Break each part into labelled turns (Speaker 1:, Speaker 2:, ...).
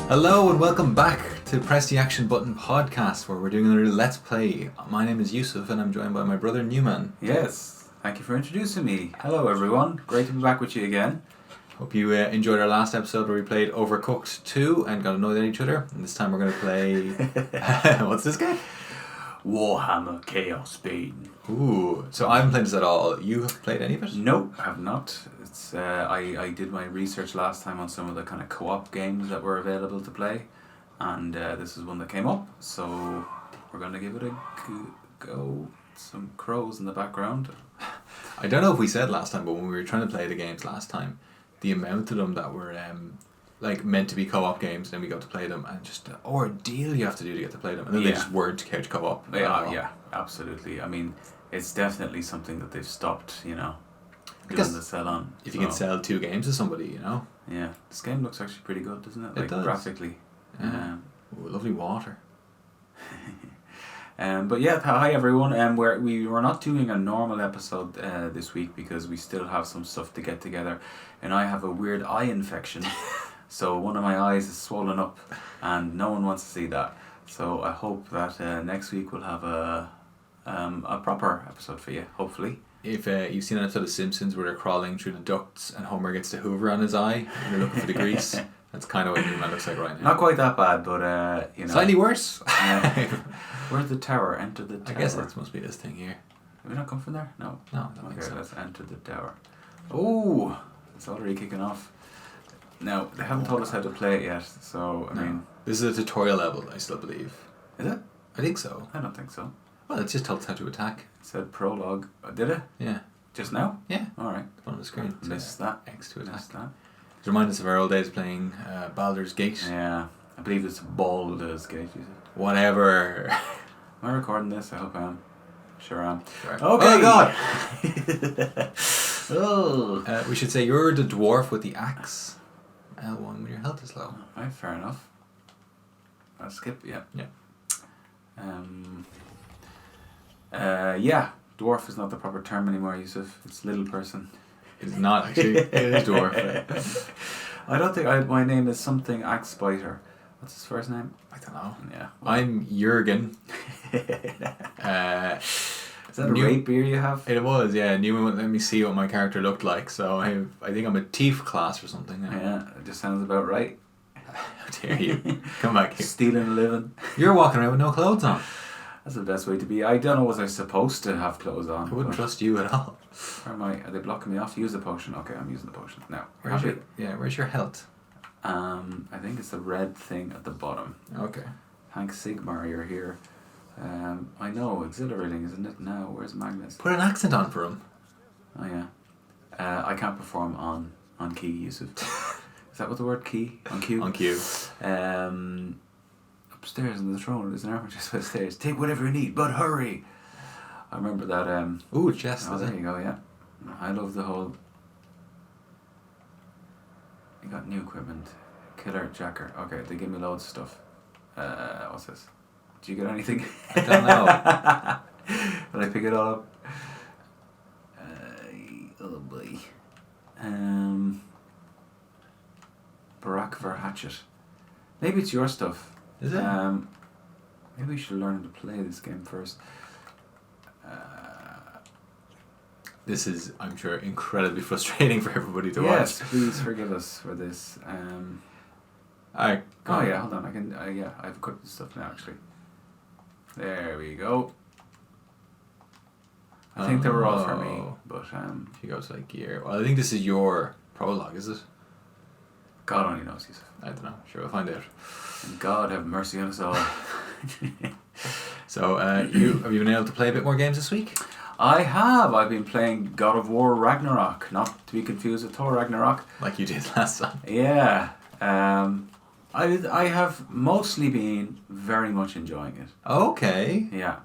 Speaker 1: Hello and welcome back to Press the Action Button podcast, where we're doing another Let's Play. My name is Yusuf and I'm joined by my brother Newman.
Speaker 2: Yes, thank you for introducing me. Hello everyone, great to be back with you again.
Speaker 1: Hope you enjoyed our last episode where we played Overcooked 2 and got annoyed at each other. And this time we're going to play... What's this game?
Speaker 2: Warhammer-Chaosbane.
Speaker 1: Ooh, so I haven't played this at all. You have played any of it?
Speaker 2: Nope, I have not. It's I did my research last time on some of the kind of co-op games that were available to play, and this is one that came up, so we're going to give it a go. Some crows in the background.
Speaker 1: I don't know if we said last time, but when we were trying to play the games last time, the amount of them that were meant to be co-op games, then we got to play them, and just the ordeal you have to do to get to play them, and then they just weren't couch co-op.
Speaker 2: Yeah, absolutely. I mean, it's definitely something that they've stopped, doing the sell on.
Speaker 1: If you can sell 2 games to somebody,
Speaker 2: Yeah, this game looks actually pretty good, doesn't it?
Speaker 1: It does.
Speaker 2: Graphically.
Speaker 1: Yeah. Ooh, lovely water.
Speaker 2: But yeah, hi everyone. We're not doing a normal episode this week because we still have some stuff to get together, and I have a weird eye infection, so one of my eyes is swollen up, and no one wants to see that. So I hope that next week we'll have a proper episode for you, hopefully.
Speaker 1: If you've seen an episode of Simpsons where they're crawling through the ducts and Homer gets the Hoover on his eye and they're looking for the grease, that's kind of what Newman looks like right now.
Speaker 2: Not quite that bad, but
Speaker 1: slightly worse.
Speaker 2: Where's the tower? Enter the tower.
Speaker 1: I guess that must be this thing here.
Speaker 2: Have we not come from there? No.
Speaker 1: No, I don't think so.
Speaker 2: Let's enter the tower. Oh, it's already kicking off. Now, they haven't told us how to play it yet, so, I mean...
Speaker 1: This is a tutorial level, I still believe.
Speaker 2: Is it?
Speaker 1: I think so.
Speaker 2: I don't think so.
Speaker 1: Well, it's just told us how to attack.
Speaker 2: It said prologue. Did it?
Speaker 1: Yeah.
Speaker 2: Just now?
Speaker 1: Yeah.
Speaker 2: Alright.
Speaker 1: On the screen.
Speaker 2: Missed that.
Speaker 1: X to attack.
Speaker 2: Missed that.
Speaker 1: It reminds us of our old days playing Baldur's Gate.
Speaker 2: Yeah. I believe it's Baldur's Gate, you said.
Speaker 1: Whatever.
Speaker 2: Am I recording this? I hope I am. Sure I am.
Speaker 1: Right.
Speaker 2: Okay.
Speaker 1: Oh, God!
Speaker 2: Oh.
Speaker 1: We should say you're the dwarf with the axe. L1 when your health is low.
Speaker 2: Alright, fair enough. I'll skip, yeah.
Speaker 1: Yeah.
Speaker 2: Yeah, dwarf is not the proper term anymore, Yusuf. It's little person.
Speaker 1: It's not actually. It is dwarf.
Speaker 2: I don't think my name is something Axe Biter. What's his first name?
Speaker 1: I don't know.
Speaker 2: Yeah.
Speaker 1: I'm Jurgen.
Speaker 2: Is that a rapier you have?
Speaker 1: It was, yeah. Newman wouldn't let me see what my character looked like, so I think I'm a thief class or something.
Speaker 2: Yeah, it just sounds about right.
Speaker 1: How dare you? Come back here.
Speaker 2: Stealing a living.
Speaker 1: You're walking around with no clothes on.
Speaker 2: That's the best way to be. I don't know, was I supposed to have clothes on?
Speaker 1: I wouldn't trust you at all.
Speaker 2: Where am I? Are they blocking me off? Use the potion. Okay, I'm using the potion. Now,
Speaker 1: Where's your health?
Speaker 2: I think it's the red thing at the bottom.
Speaker 1: Okay.
Speaker 2: Hank Sigmar, you're here. I know, exhilarating, isn't it? Now, where's Magnus?
Speaker 1: Put an accent on for him.
Speaker 2: Oh yeah. I can't perform on key, Yusuf. Is that what the word key? On cue?
Speaker 1: On cue.
Speaker 2: Upstairs on the throne, there's an armor just upstairs. Take whatever you need, but hurry! I remember that.
Speaker 1: Ooh, chest.
Speaker 2: Oh, there you go, yeah. I love the whole... You got new equipment. Killer Jacker. Okay, they give me loads of stuff. What's this? Did you get anything?
Speaker 1: I don't know.
Speaker 2: Did I pick it all up? Oh boy. Barack Hatchet. Maybe it's your stuff.
Speaker 1: Is it?
Speaker 2: Maybe we should learn to play this game first.
Speaker 1: This is, I'm sure, incredibly frustrating for everybody to watch.
Speaker 2: Yes, please forgive us for this.
Speaker 1: Alright.
Speaker 2: Oh yeah, hold on. I can. I've equipped the stuff now. Actually, there we go. I think they were all for me, but
Speaker 1: if you go to like gear, well, I think this is your prologue, is it?
Speaker 2: God only knows, Yusuf.
Speaker 1: I don't know. Sure, we'll find out.
Speaker 2: And God have mercy on us all.
Speaker 1: So, have you been able to play a bit more games this week?
Speaker 2: I have. I've been playing God of War Ragnarok, not to be confused with Thor Ragnarok.
Speaker 1: Like you did last time.
Speaker 2: Yeah. I have mostly been very much enjoying it.
Speaker 1: Okay.
Speaker 2: Yeah.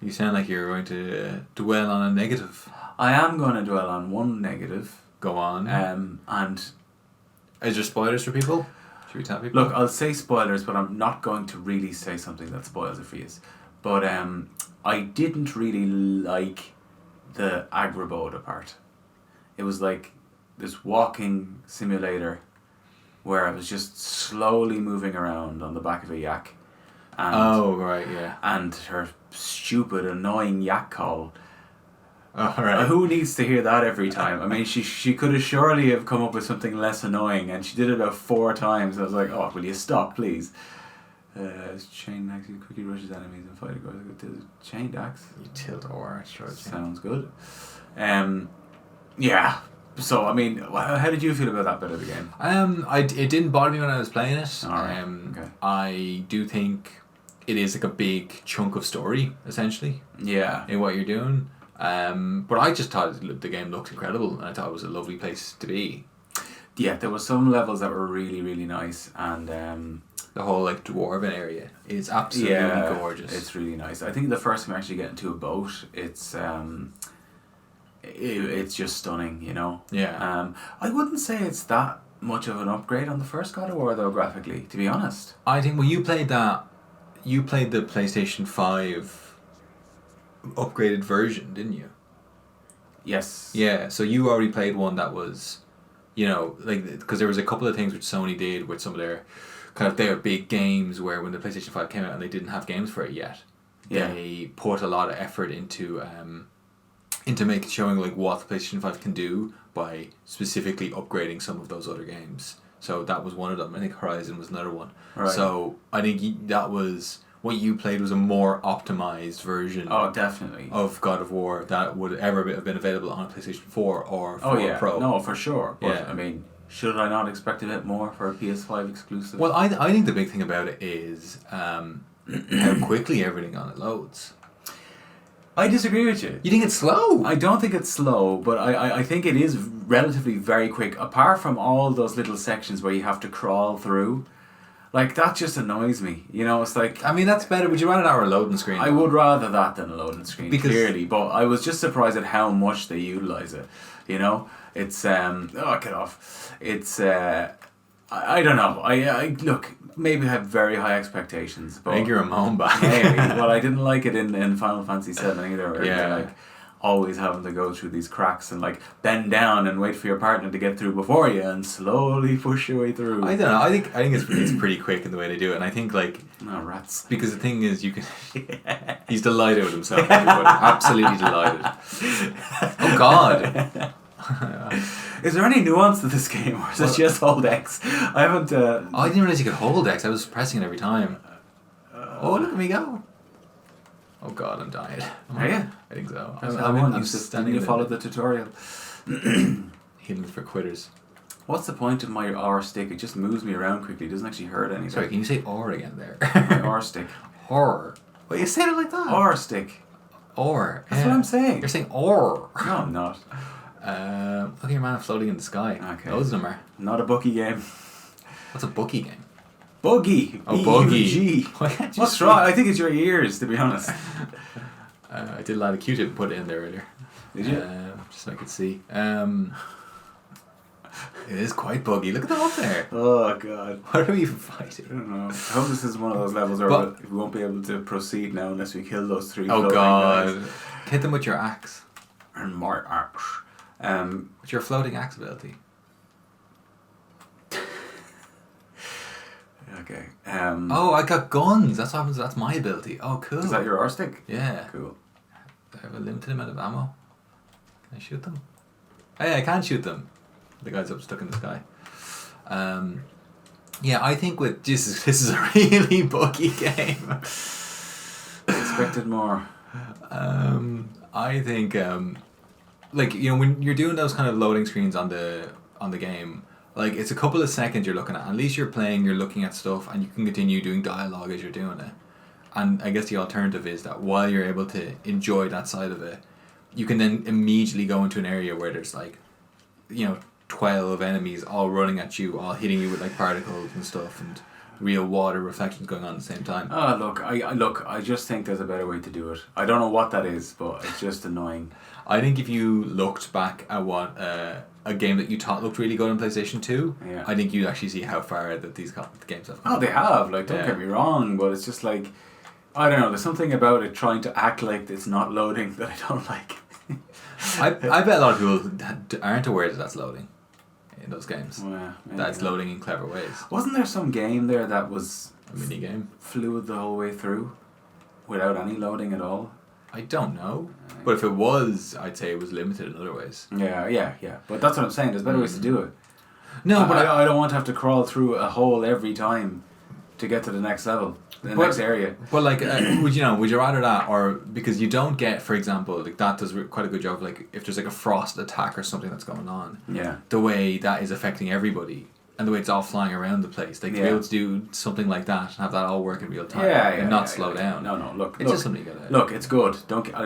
Speaker 1: You sound like you're going to dwell on a negative.
Speaker 2: I am going to dwell on one negative.
Speaker 1: Go on.
Speaker 2: And
Speaker 1: is there spoilers for people? Should we tell people?
Speaker 2: Look, I'll say spoilers, but I'm not going to really say something that spoils it for you. But I didn't really like the Agraboda part. It was like this walking simulator where I was just slowly moving around on the back of a yak. And,
Speaker 1: oh, right, yeah.
Speaker 2: And her stupid, annoying yak call.
Speaker 1: Oh, right.
Speaker 2: Who needs to hear that every time? I mean, she could have surely have come up with something less annoying, and she did it about 4 times. I was like, oh, will you stop, please? Chain axe quickly rushes enemies and fight goes with the chained axe.
Speaker 1: You tilt or
Speaker 2: sounds good. Yeah. So I mean, how did you feel about that bit of the game?
Speaker 1: It didn't bother me when I was playing it.
Speaker 2: Alright, okay.
Speaker 1: I do think it is like a big chunk of story essentially.
Speaker 2: Yeah.
Speaker 1: In what you're doing. But I just thought the game looked incredible, and I thought it was a lovely place to be.
Speaker 2: Yeah, there were some levels that were really, really nice, and
Speaker 1: the whole like dwarven area is absolutely gorgeous.
Speaker 2: It's really nice. I think the first time you actually get into a boat, it's just stunning, you know.
Speaker 1: Yeah.
Speaker 2: I wouldn't say it's that much of an upgrade on the first God of War though, graphically, to be honest.
Speaker 1: I think you played the PlayStation 5 upgraded version, didn't you?
Speaker 2: Yes.
Speaker 1: Yeah, so you already played one that was, you know, like, because there was a couple of things which Sony did with some of their kind of their big games where when the PlayStation 5 came out and they didn't have games for it yet, they put a lot of effort into showing like what the PlayStation 5 can do by specifically upgrading some of those other games. So that was one of them. I think Horizon was another one.
Speaker 2: Right.
Speaker 1: So I think that was what you played was a more optimized version.
Speaker 2: Oh, definitely.
Speaker 1: Of God of War that would ever have been available on a PlayStation 4 or 4 Pro.
Speaker 2: No, for sure. But,
Speaker 1: yeah.
Speaker 2: I mean, should I not expect a bit more for a PS5 exclusive?
Speaker 1: Well, I think the big thing about it is how quickly everything on it loads.
Speaker 2: I disagree with you.
Speaker 1: You think it's slow?
Speaker 2: I don't think it's slow, but I think it is relatively very quick, apart from all those little sections where you have to crawl through. Like, that just annoys me. You know, it's like...
Speaker 1: I mean, that's better. Would you rather that or a loading screen?
Speaker 2: I would rather that than a loading screen,
Speaker 1: because
Speaker 2: clearly. But I was just surprised at how much they utilise it. You know? It's... Oh, get off. It's... I don't know. I look, maybe I have very high expectations. But
Speaker 1: I think you're a moan back.
Speaker 2: Maybe. Well, I didn't like it in Final Fantasy 7 either. Where
Speaker 1: Yeah.
Speaker 2: you're like always having to go through these cracks and like bend down and wait for your partner to get through before you and slowly push your way through.
Speaker 1: I don't know. I think it's pretty quick in the way they do it, and I think like
Speaker 2: rats.
Speaker 1: Because the thing is, you can. He's delighted with himself. Everybody. Absolutely delighted. Oh God.
Speaker 2: Is there any nuance to this game, or is it just hold X? I haven't.
Speaker 1: I didn't realize you could hold X. I was pressing it every time. Oh, look at me go! Oh God, I'm dying.
Speaker 2: Are you?
Speaker 1: I think so.
Speaker 2: I'm standing to follow the tutorial.
Speaker 1: Hidden for quitters.
Speaker 2: What's the point of my R stick? It just moves me around quickly. It doesn't actually hurt anything.
Speaker 1: Sorry, can you say R again there?
Speaker 2: My R stick.
Speaker 1: Horror. Well, you said it like that.
Speaker 2: R stick.
Speaker 1: Or.
Speaker 2: That's what I'm saying.
Speaker 1: You're saying or.
Speaker 2: No, I'm not.
Speaker 1: Look at your man floating in the sky.
Speaker 2: Okay.
Speaker 1: Those of them are.
Speaker 2: Not a buggy game.
Speaker 1: What's a buggy game?
Speaker 2: Buggy.
Speaker 1: Oh, buggy.
Speaker 2: B-U-G. What's wrong? I think it's your ears, to be honest.
Speaker 1: I did a lot of Q-tip and put it in there earlier.
Speaker 2: Did you?
Speaker 1: Just so I could see. It is quite buggy. Look at them up there.
Speaker 2: Oh God.
Speaker 1: What are we even fighting?
Speaker 2: I don't know. I hope this is one of those levels where we won't be able to proceed now unless we kill those 3
Speaker 1: Oh
Speaker 2: floating
Speaker 1: God.
Speaker 2: guys.
Speaker 1: Hit them with your axe.
Speaker 2: And more axe.
Speaker 1: With your floating axe ability.
Speaker 2: Okay.
Speaker 1: Oh, I got guns. That's what happens. That's my ability. Oh, cool.
Speaker 2: Is that your R stick?
Speaker 1: Yeah.
Speaker 2: Cool.
Speaker 1: Do I have a limited amount of ammo? Can I shoot them? Hey, I can shoot them. The guy's up stuck in the sky. Yeah, I think with this is a really buggy game.
Speaker 2: Expected more.
Speaker 1: I think like, you know, when you're doing those kind of loading screens on the game, like, it's a couple of seconds you're looking at least you're playing, you're looking at stuff, and you can continue doing dialogue as you're doing it. And I guess the alternative is that while you're able to enjoy that side of it, you can then immediately go into an area where there's like, you know, 12 enemies all running at you, all hitting you with like particles and stuff, and real water reflections going on at the same time.
Speaker 2: Oh, look, I just think there's a better way to do it. I don't know what that is, but it's just annoying.
Speaker 1: I think if you looked back at what a game that you thought looked really good on PlayStation 2,
Speaker 2: yeah.
Speaker 1: I think you'd actually see how far that these games have come.
Speaker 2: Oh, they have. Like, don't get me wrong, but it's just like, I don't know, there's something about it trying to act like it's not loading that I don't like.
Speaker 1: I bet a lot of people aren't aware that that's loading in those games.
Speaker 2: Yeah,
Speaker 1: That's loading in clever ways.
Speaker 2: Wasn't there some game there that was
Speaker 1: a mini game
Speaker 2: fluid the whole way through, without any loading at all?
Speaker 1: I don't know, but if it was, I'd say it was limited in other ways.
Speaker 2: Yeah. But that's what I'm saying. There's better ways to do it.
Speaker 1: No, but
Speaker 2: I don't want to have to crawl through a hole every time to get to the next level, next area.
Speaker 1: But like, would you rather that, or because you don't get, for example, like that does quite a good job. Like if there's like a frost attack or something that's going on, the way that is affecting everybody. And the way it's all flying around the place, like to be able to do something like that and have that all work in real time, and not slow down.
Speaker 2: No. Look,
Speaker 1: it's just something you gotta.
Speaker 2: Look, it's good. I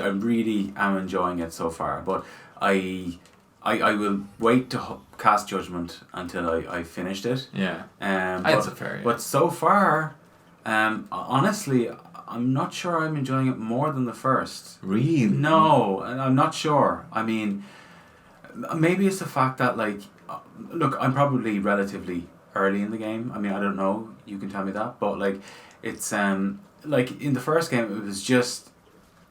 Speaker 2: really am enjoying it so far, but I will wait to cast judgment until I finished it.
Speaker 1: Yeah. That's fair. Yeah.
Speaker 2: But so far, honestly, I'm not sure I'm enjoying it more than the first.
Speaker 1: Really?
Speaker 2: No, and I'm not sure. I mean, maybe it's the fact that like. Look, I'm probably relatively early in the game. I mean, I don't know. You can tell me that, but like, it's like in the first game, it was just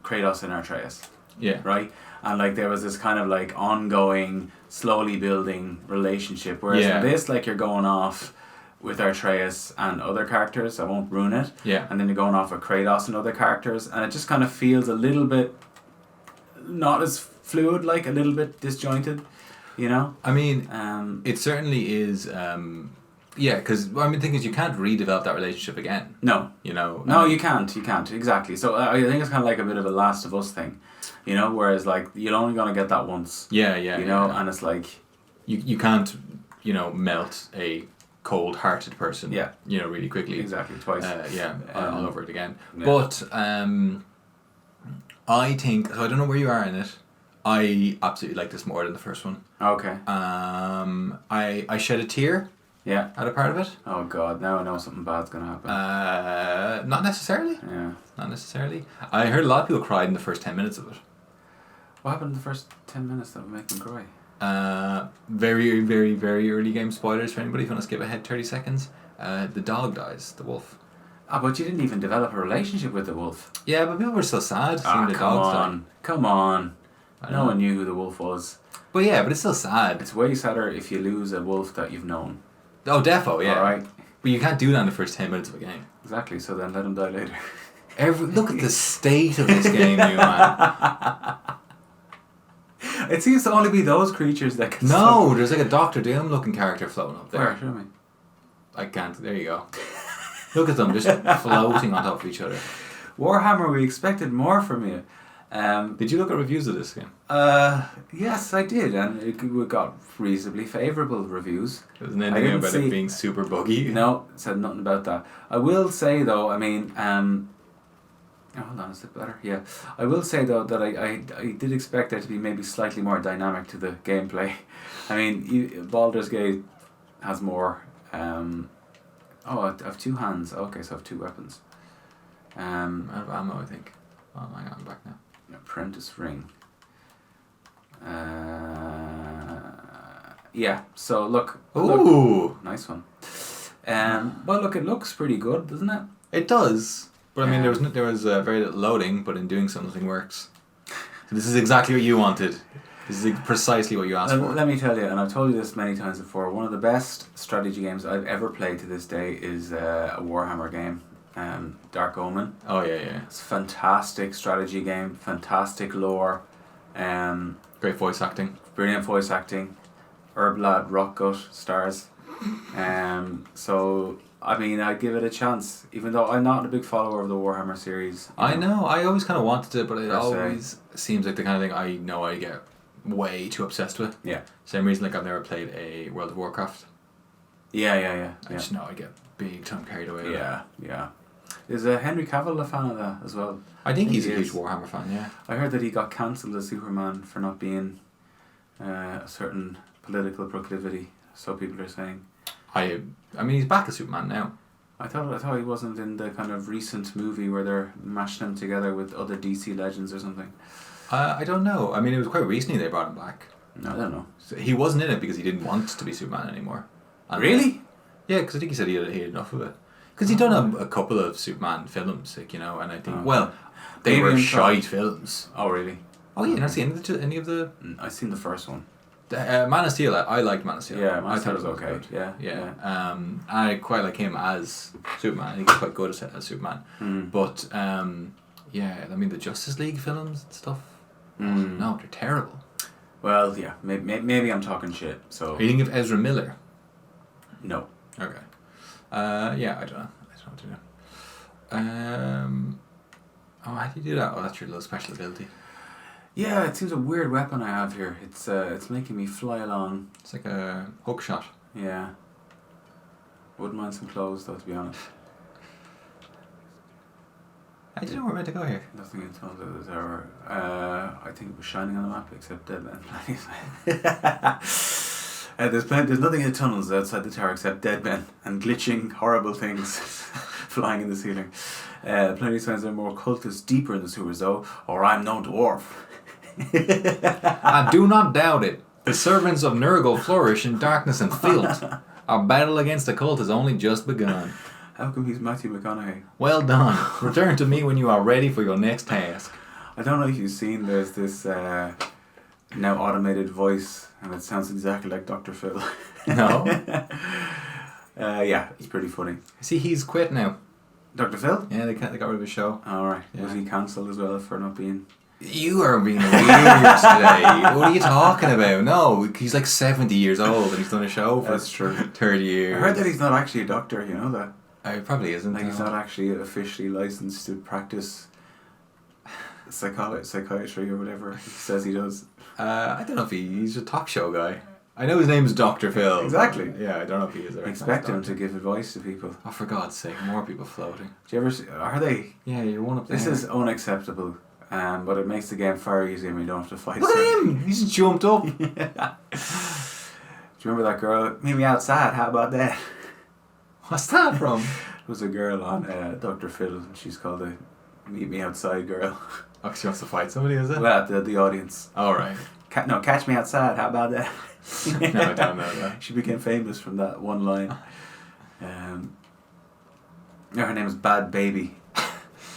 Speaker 2: Kratos and Atreus.
Speaker 1: Yeah.
Speaker 2: Right, and like there was this kind of like ongoing, slowly building relationship. Whereas in this, like you're going off with Atreus and other characters. I won't ruin it.
Speaker 1: Yeah.
Speaker 2: And then you're going off with Kratos and other characters, and it just kind of feels a little bit not as fluid, like a little bit disjointed. You know?
Speaker 1: I mean, it certainly is, because the thing is you can't redevelop that relationship again.
Speaker 2: No.
Speaker 1: You know?
Speaker 2: No, you can't, exactly. So I think it's kind of like a bit of a Last of Us thing, you know, whereas like you're only going to get that once.
Speaker 1: Yeah.
Speaker 2: You know, and it's like...
Speaker 1: You can't, melt a cold-hearted person, really quickly.
Speaker 2: Exactly, twice.
Speaker 1: All over it again.
Speaker 2: Yeah.
Speaker 1: But I think, so I don't know where you are in it, I absolutely like this more than the first one.
Speaker 2: Okay.
Speaker 1: I shed a tear.
Speaker 2: Yeah.
Speaker 1: At a part of it.
Speaker 2: Oh God! Now I know something bad's gonna happen.
Speaker 1: Not necessarily.
Speaker 2: Yeah.
Speaker 1: Not necessarily. I heard a lot of people cried in the first 10 minutes of it.
Speaker 2: What happened in the first 10 minutes that would make them cry?
Speaker 1: Very, very, very early game spoilers for anybody. If you want to skip ahead 30 seconds, the dog dies. The wolf.
Speaker 2: But you didn't even develop a relationship with the wolf.
Speaker 1: Yeah, but people were so sad seeing the dogs die.
Speaker 2: Come on. No one knew who the wolf was.
Speaker 1: But it's still sad.
Speaker 2: It's way sadder if you lose a wolf that you've known.
Speaker 1: Oh, defo, yeah.
Speaker 2: Alright.
Speaker 1: But you can't do that in the first 10 minutes of a game.
Speaker 2: Exactly, so then let him die later.
Speaker 1: Look at the state of this game, you man.
Speaker 2: It seems to only be those creatures that can...
Speaker 1: No, there's like a Doctor Doom looking character floating up there.
Speaker 2: Where? Show me.
Speaker 1: I can't. There you go. Look at them, just floating on top of each other.
Speaker 2: Warhammer, we expected more from you.
Speaker 1: Did you look at reviews of this game?
Speaker 2: Yes, I did, and it got reasonably favourable reviews.
Speaker 1: There wasn't anything about it being super buggy.
Speaker 2: No, it said nothing about that. I will say though, I mean, hold on, is it better? Yeah. I will say though that I did expect there to be maybe slightly more dynamic to the gameplay. I mean, Baldur's Gate has more. I have two hands. Okay, so I have two weapons.
Speaker 1: Out of ammo, I think. Oh my God, I'm back now.
Speaker 2: Apprentice ring. Yeah. So look.
Speaker 1: Ooh,
Speaker 2: nice one. Well, look, it looks pretty good, doesn't it?
Speaker 1: It does. But I mean, there was very little loading, but in doing so, nothing works. So this is exactly what you wanted. This is precisely what you asked for.
Speaker 2: Let me tell you, and I've told you this many times before, one of the best strategy games I've ever played to this day is a Warhammer game. Dark Omen.
Speaker 1: Oh yeah.
Speaker 2: It's a fantastic strategy game, fantastic lore.
Speaker 1: Great voice acting.
Speaker 2: Brilliant voice acting. Herblad, Rockgut, stars. So I mean, I'd give it a chance, even though I'm not a big follower of the Warhammer series.
Speaker 1: I know. I always kind of wanted it, but it always seems like the kind of thing I know I get way too obsessed with.
Speaker 2: Yeah.
Speaker 1: Same reason like I've never played a World of Warcraft.
Speaker 2: Yeah.
Speaker 1: I just know I get big time carried away with it.
Speaker 2: Yeah. Is Henry Cavill a fan of that as well?
Speaker 1: I think he's a huge Warhammer fan, yeah.
Speaker 2: I heard that he got cancelled as Superman for not being a certain political proclivity, so people are saying.
Speaker 1: I mean, he's back as Superman now.
Speaker 2: I thought he wasn't in the kind of recent movie where they're mashing him together with other DC legends or something.
Speaker 1: I don't know. I mean, it was quite recently they brought him back.
Speaker 2: No, I don't know.
Speaker 1: So he wasn't in it because he didn't want to be Superman anymore. And
Speaker 2: really?
Speaker 1: Yeah, because I think he said he had enough of it. Because he'd done a couple of Superman films, like, you know, and I think, they were shite films.
Speaker 2: Oh, really?
Speaker 1: Oh, yeah, you not seen any of the...
Speaker 2: I've seen the first one.
Speaker 1: Man of Steel, I liked Man of Steel.
Speaker 2: Yeah, Man
Speaker 1: I
Speaker 2: of Steel
Speaker 1: thought
Speaker 2: was
Speaker 1: it
Speaker 2: okay.
Speaker 1: good.
Speaker 2: Yeah.
Speaker 1: I quite like him as Superman. He's quite good as Superman. But yeah, I mean the Justice League films and stuff. No, they're terrible.
Speaker 2: Well, yeah, maybe I'm talking shit. So.
Speaker 1: Are you thinking of Ezra Miller?
Speaker 2: No.
Speaker 1: Okay. Yeah, I don't know. What to do. How do you do that? Oh, that's your little special ability.
Speaker 2: Yeah, it seems a weird weapon I have here. It's making me fly along.
Speaker 1: It's like a hook shot.
Speaker 2: Yeah. Wouldn't mind some clothes though, to be honest.
Speaker 1: How do you know where we're meant to go here?
Speaker 2: Nothing in terms of the tower. I think it was shining on the map except dead men. There's nothing in the tunnels outside the tower except dead men and glitching horrible things flying in the ceiling. Plenty of signs there are more cultists deeper in the sewers though, or I'm no dwarf.
Speaker 1: I do not doubt it. The servants of Nurgle flourish in darkness and filth. Our battle against the cult has only just begun.
Speaker 2: How come he's Matthew McConaughey?
Speaker 1: Well done. Return to me when you are ready for your next task.
Speaker 2: I don't know if you've seen, there's this now automated voice, and it sounds exactly like Dr. Phill.
Speaker 1: No?
Speaker 2: Yeah, it's pretty funny.
Speaker 1: See, he's quit now.
Speaker 2: Dr. Phill?
Speaker 1: Yeah, they got rid of his show.
Speaker 2: Alright.
Speaker 1: Yeah.
Speaker 2: Was he cancelled as well for not being...
Speaker 1: You are being weird today. What are you talking about? No, he's like 70 years old and he's done a show for
Speaker 2: That's true.
Speaker 1: 30 years.
Speaker 2: I heard that he's not actually a doctor, you know that?
Speaker 1: He probably isn't.
Speaker 2: Like he's not actually officially licensed to practice psychiatry or whatever he says he does.
Speaker 1: I don't know if he's a talk show guy. I know his name is Dr. Phill.
Speaker 2: Exactly.
Speaker 1: Yeah, I don't know if he is.
Speaker 2: I expect him to give advice to people.
Speaker 1: Oh, for God's sake, more people floating.
Speaker 2: Do you ever see... Are they...
Speaker 1: Yeah, you're one up there.
Speaker 2: This is unacceptable. But it makes the game far easier and we don't have to fight.
Speaker 1: Look at him! He's jumped up.
Speaker 2: Yeah. Do you remember that girl? Meet me outside, how about that?
Speaker 1: What's that from?
Speaker 2: There was a girl on Dr. Phill, and she's called the Meet Me Outside girl.
Speaker 1: Oh, she wants to fight somebody, is it?
Speaker 2: Well, the audience.
Speaker 1: Alright.
Speaker 2: No, catch me outside, how about that?
Speaker 1: No, I don't know that.
Speaker 2: She became famous from that one line. Her name is Bad Baby.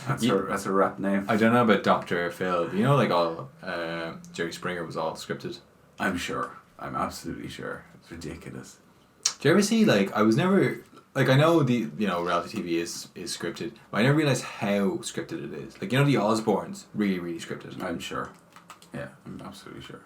Speaker 2: That's her rap name.
Speaker 1: I don't know about Dr. Phill. You know, like all Jerry Springer was all scripted.
Speaker 2: I'm sure. I'm absolutely sure. It's ridiculous.
Speaker 1: Do you ever see, like, I was never... Like, I know reality TV is scripted, but I never realised how scripted it is. Like, you know, the Osbournes, really, really scripted.
Speaker 2: I'm sure. Yeah, I'm absolutely sure.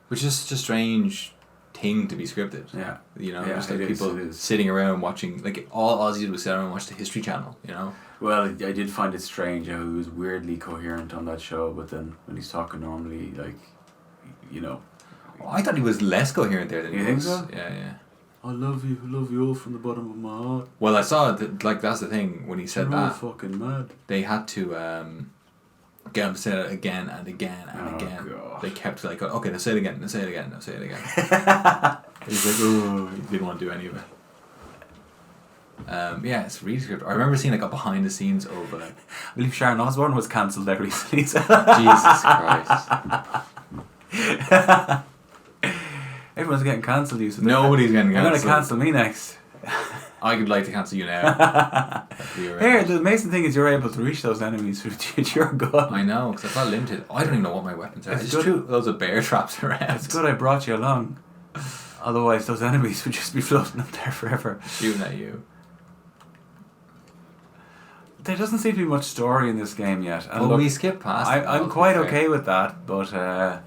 Speaker 1: Which is such a strange thing to be scripted.
Speaker 2: Yeah.
Speaker 1: You know,
Speaker 2: Yeah,
Speaker 1: just like
Speaker 2: it
Speaker 1: people
Speaker 2: is.
Speaker 1: sitting around watching, like, all Ozzy did was sit around and watch the History Channel, you know?
Speaker 2: Well, I did find it strange how he was weirdly coherent on that show, but then when he's talking normally, like, you know...
Speaker 1: Oh, I thought he was less coherent there than he was.
Speaker 2: You think so?
Speaker 1: Yeah.
Speaker 2: I love you all from the bottom of my heart.
Speaker 1: Well, I saw that, like, that's the thing, when he said
Speaker 2: You're all
Speaker 1: that,
Speaker 2: fucking mad.
Speaker 1: they had to get him to say it again and again and
Speaker 2: Oh,
Speaker 1: again.
Speaker 2: God.
Speaker 1: They kept, like, okay, now say it again, now say it again, now say it again. He's like, oh, he didn't want to do any of it. Yeah, it's really scripted. I remember seeing, like, a behind the scenes of,
Speaker 2: I believe Sharon Osbourne was cancelled there recently.
Speaker 1: Jesus Christ.
Speaker 2: Everyone's getting cancelled.
Speaker 1: Nobody's getting
Speaker 2: They're going to
Speaker 1: cancelled.
Speaker 2: cancel me next.
Speaker 1: I could like to cancel you now.
Speaker 2: Here, the amazing thing is you're able to reach those enemies with your gun.
Speaker 1: I know, because I thought limited. I don't even know what my weapons are.
Speaker 2: It's
Speaker 1: It's
Speaker 2: good.
Speaker 1: true. Loads of bear traps around.
Speaker 2: It's good I brought you along. Otherwise, those enemies would just be floating up there forever.
Speaker 1: Shooting at you.
Speaker 2: There doesn't seem to be much story in this game yet. And
Speaker 1: Well,
Speaker 2: look,
Speaker 1: we skip past it,
Speaker 2: I'm
Speaker 1: to be
Speaker 2: quite
Speaker 1: fair.
Speaker 2: okay with that, but I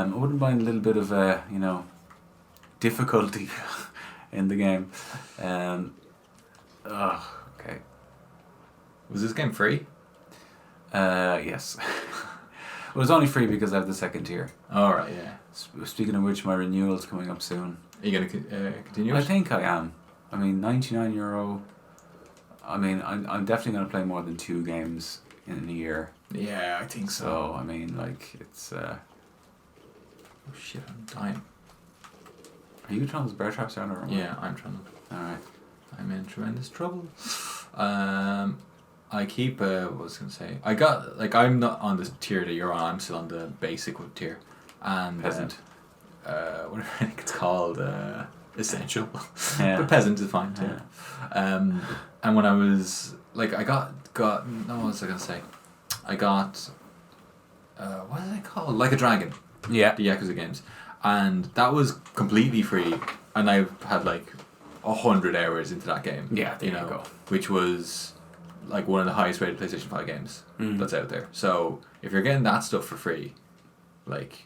Speaker 2: wouldn't mind a little bit of difficulty in the game. Okay.
Speaker 1: Was this game free?
Speaker 2: Yes. It was only free because I have the second tier.
Speaker 1: Alright, yeah.
Speaker 2: Speaking of which, my renewal's coming up soon.
Speaker 1: Are you going to continue
Speaker 2: I
Speaker 1: it?
Speaker 2: think I am. I mean, €99. I mean, I'm definitely going to play more than 2 games in a year.
Speaker 1: Yeah, I think so.
Speaker 2: So, I mean, like, it's...
Speaker 1: Oh shit, I'm dying.
Speaker 2: Are you trying those bear traps down or?
Speaker 1: Yeah, I'm trying to.
Speaker 2: Alright.
Speaker 1: I'm in tremendous trouble. I keep, what was I going to say? I got, like, I'm not on the tier that you're on, I'm still on the basic tier. And
Speaker 2: Peasant.
Speaker 1: Whatever I think it's called, essential.
Speaker 2: Yeah.
Speaker 1: But peasant is fine too.
Speaker 2: Yeah.
Speaker 1: And when I was, like, I got no, what was I going to say? I got, what is it called? Like a Dragon.
Speaker 2: Yeah.
Speaker 1: The Yakuza games. And that was completely free, and I had like 100 hours into that game.
Speaker 2: Yeah, there you go.
Speaker 1: Which was like one of the highest rated PlayStation 5 games that's out there. So if you're getting that stuff for free, like,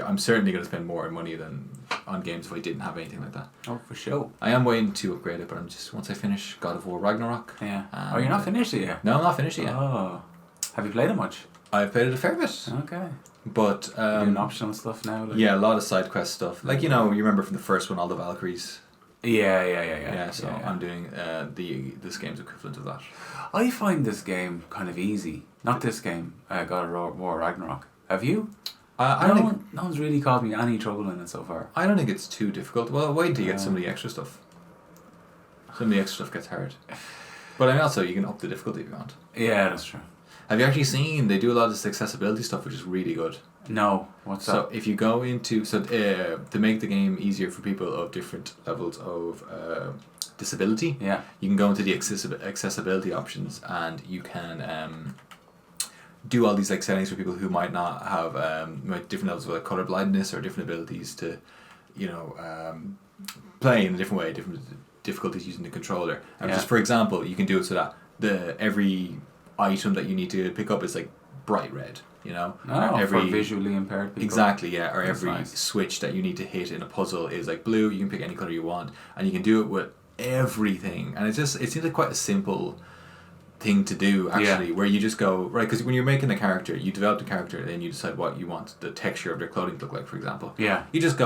Speaker 1: I'm certainly going to spend more money than on games if I didn't have anything like that.
Speaker 2: Oh, for sure.
Speaker 1: I am waiting to upgrade it, but I'm just, once I finish God of War Ragnarok.
Speaker 2: Yeah. Oh, you're not finished it yet?
Speaker 1: No, I'm not finished it yet.
Speaker 2: Oh. Have you played it much?
Speaker 1: I've played it a fair bit.
Speaker 2: Okay.
Speaker 1: But
Speaker 2: doing optional stuff now? Like?
Speaker 1: Yeah, a lot of side quest stuff. Like, you remember from the first one, all the Valkyries.
Speaker 2: Yeah.
Speaker 1: So I'm doing this game's equivalent of that.
Speaker 2: I find this game kind of easy. Not this game, God of War Ragnarok. Have you? No one's really caused me any trouble in it so far.
Speaker 1: I don't think it's too difficult. Well, wait until you get some of the extra stuff. Some of the extra stuff gets hard. But I mean, also, you can up the difficulty if you want.
Speaker 2: Yeah, that's true.
Speaker 1: Have you actually seen, they do a lot of this accessibility stuff, which is really good.
Speaker 2: No, what's that?
Speaker 1: So if you go into, to make the game easier for people of different levels of disability, you can go into the accessibility options, and you can do all these like settings for people who might not have different levels of like color blindness or different abilities to, play in a different way, different difficulties using the controller. And just for example, you can do it so that every item that you need to pick up is like bright red,
Speaker 2: for visually impaired people.
Speaker 1: Exactly, yeah. Or
Speaker 2: That's
Speaker 1: every
Speaker 2: nice.
Speaker 1: switch that you need to hit in a puzzle is like blue. You can pick any color you want, and you can do it with everything. And it seems like quite a simple thing to do, actually, where you just go, right, because when you're making a character, you develop the character, and then you decide what you want the texture of their clothing to look like, for example.
Speaker 2: Yeah.
Speaker 1: You just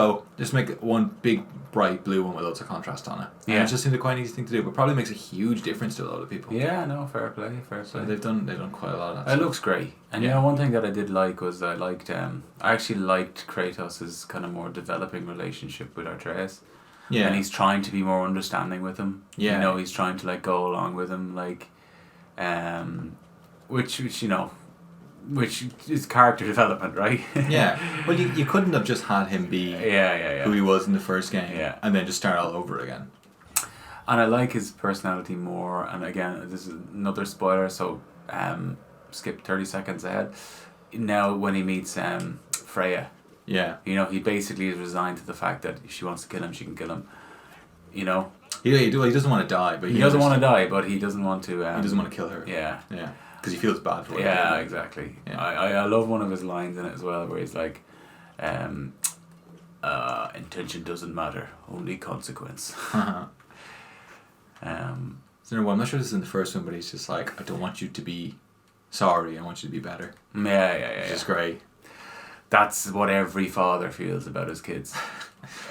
Speaker 1: make one big bright blue one with loads of contrast on it. And it just seems like quite an easy thing to do, but probably makes a huge difference to a lot of people.
Speaker 2: Yeah, no, fair play.
Speaker 1: So they've done quite a lot of that.
Speaker 2: It looks great. And one thing that I did like was I actually liked Kratos' kind of more developing relationship with Atreus. Yeah. And he's trying to be more understanding with him. Yeah. He's trying to like go along with him, like which is character development, right?
Speaker 1: Yeah. Well, you couldn't have just had him be who he was in the first game and then just start all over again.
Speaker 2: And I like his personality more. And again, this is another spoiler, so skip 30 seconds ahead. Now, when he meets Freya, he basically is resigned to the fact that if she wants to kill him, she can kill him.
Speaker 1: He doesn't want to die, but
Speaker 2: he doesn't want to die, but he doesn't want to.
Speaker 1: He doesn't want to kill her.
Speaker 2: Yeah.
Speaker 1: Because he feels bad for it.
Speaker 2: Yeah, exactly. Yeah. I love one of his lines in it as well, where he's like, intention doesn't matter, only consequence.
Speaker 1: So I'm not sure this is in the first one, but he's just like, I don't want you to be sorry, I want you to be better.
Speaker 2: Yeah.
Speaker 1: It's great.
Speaker 2: That's what every father feels about his kids.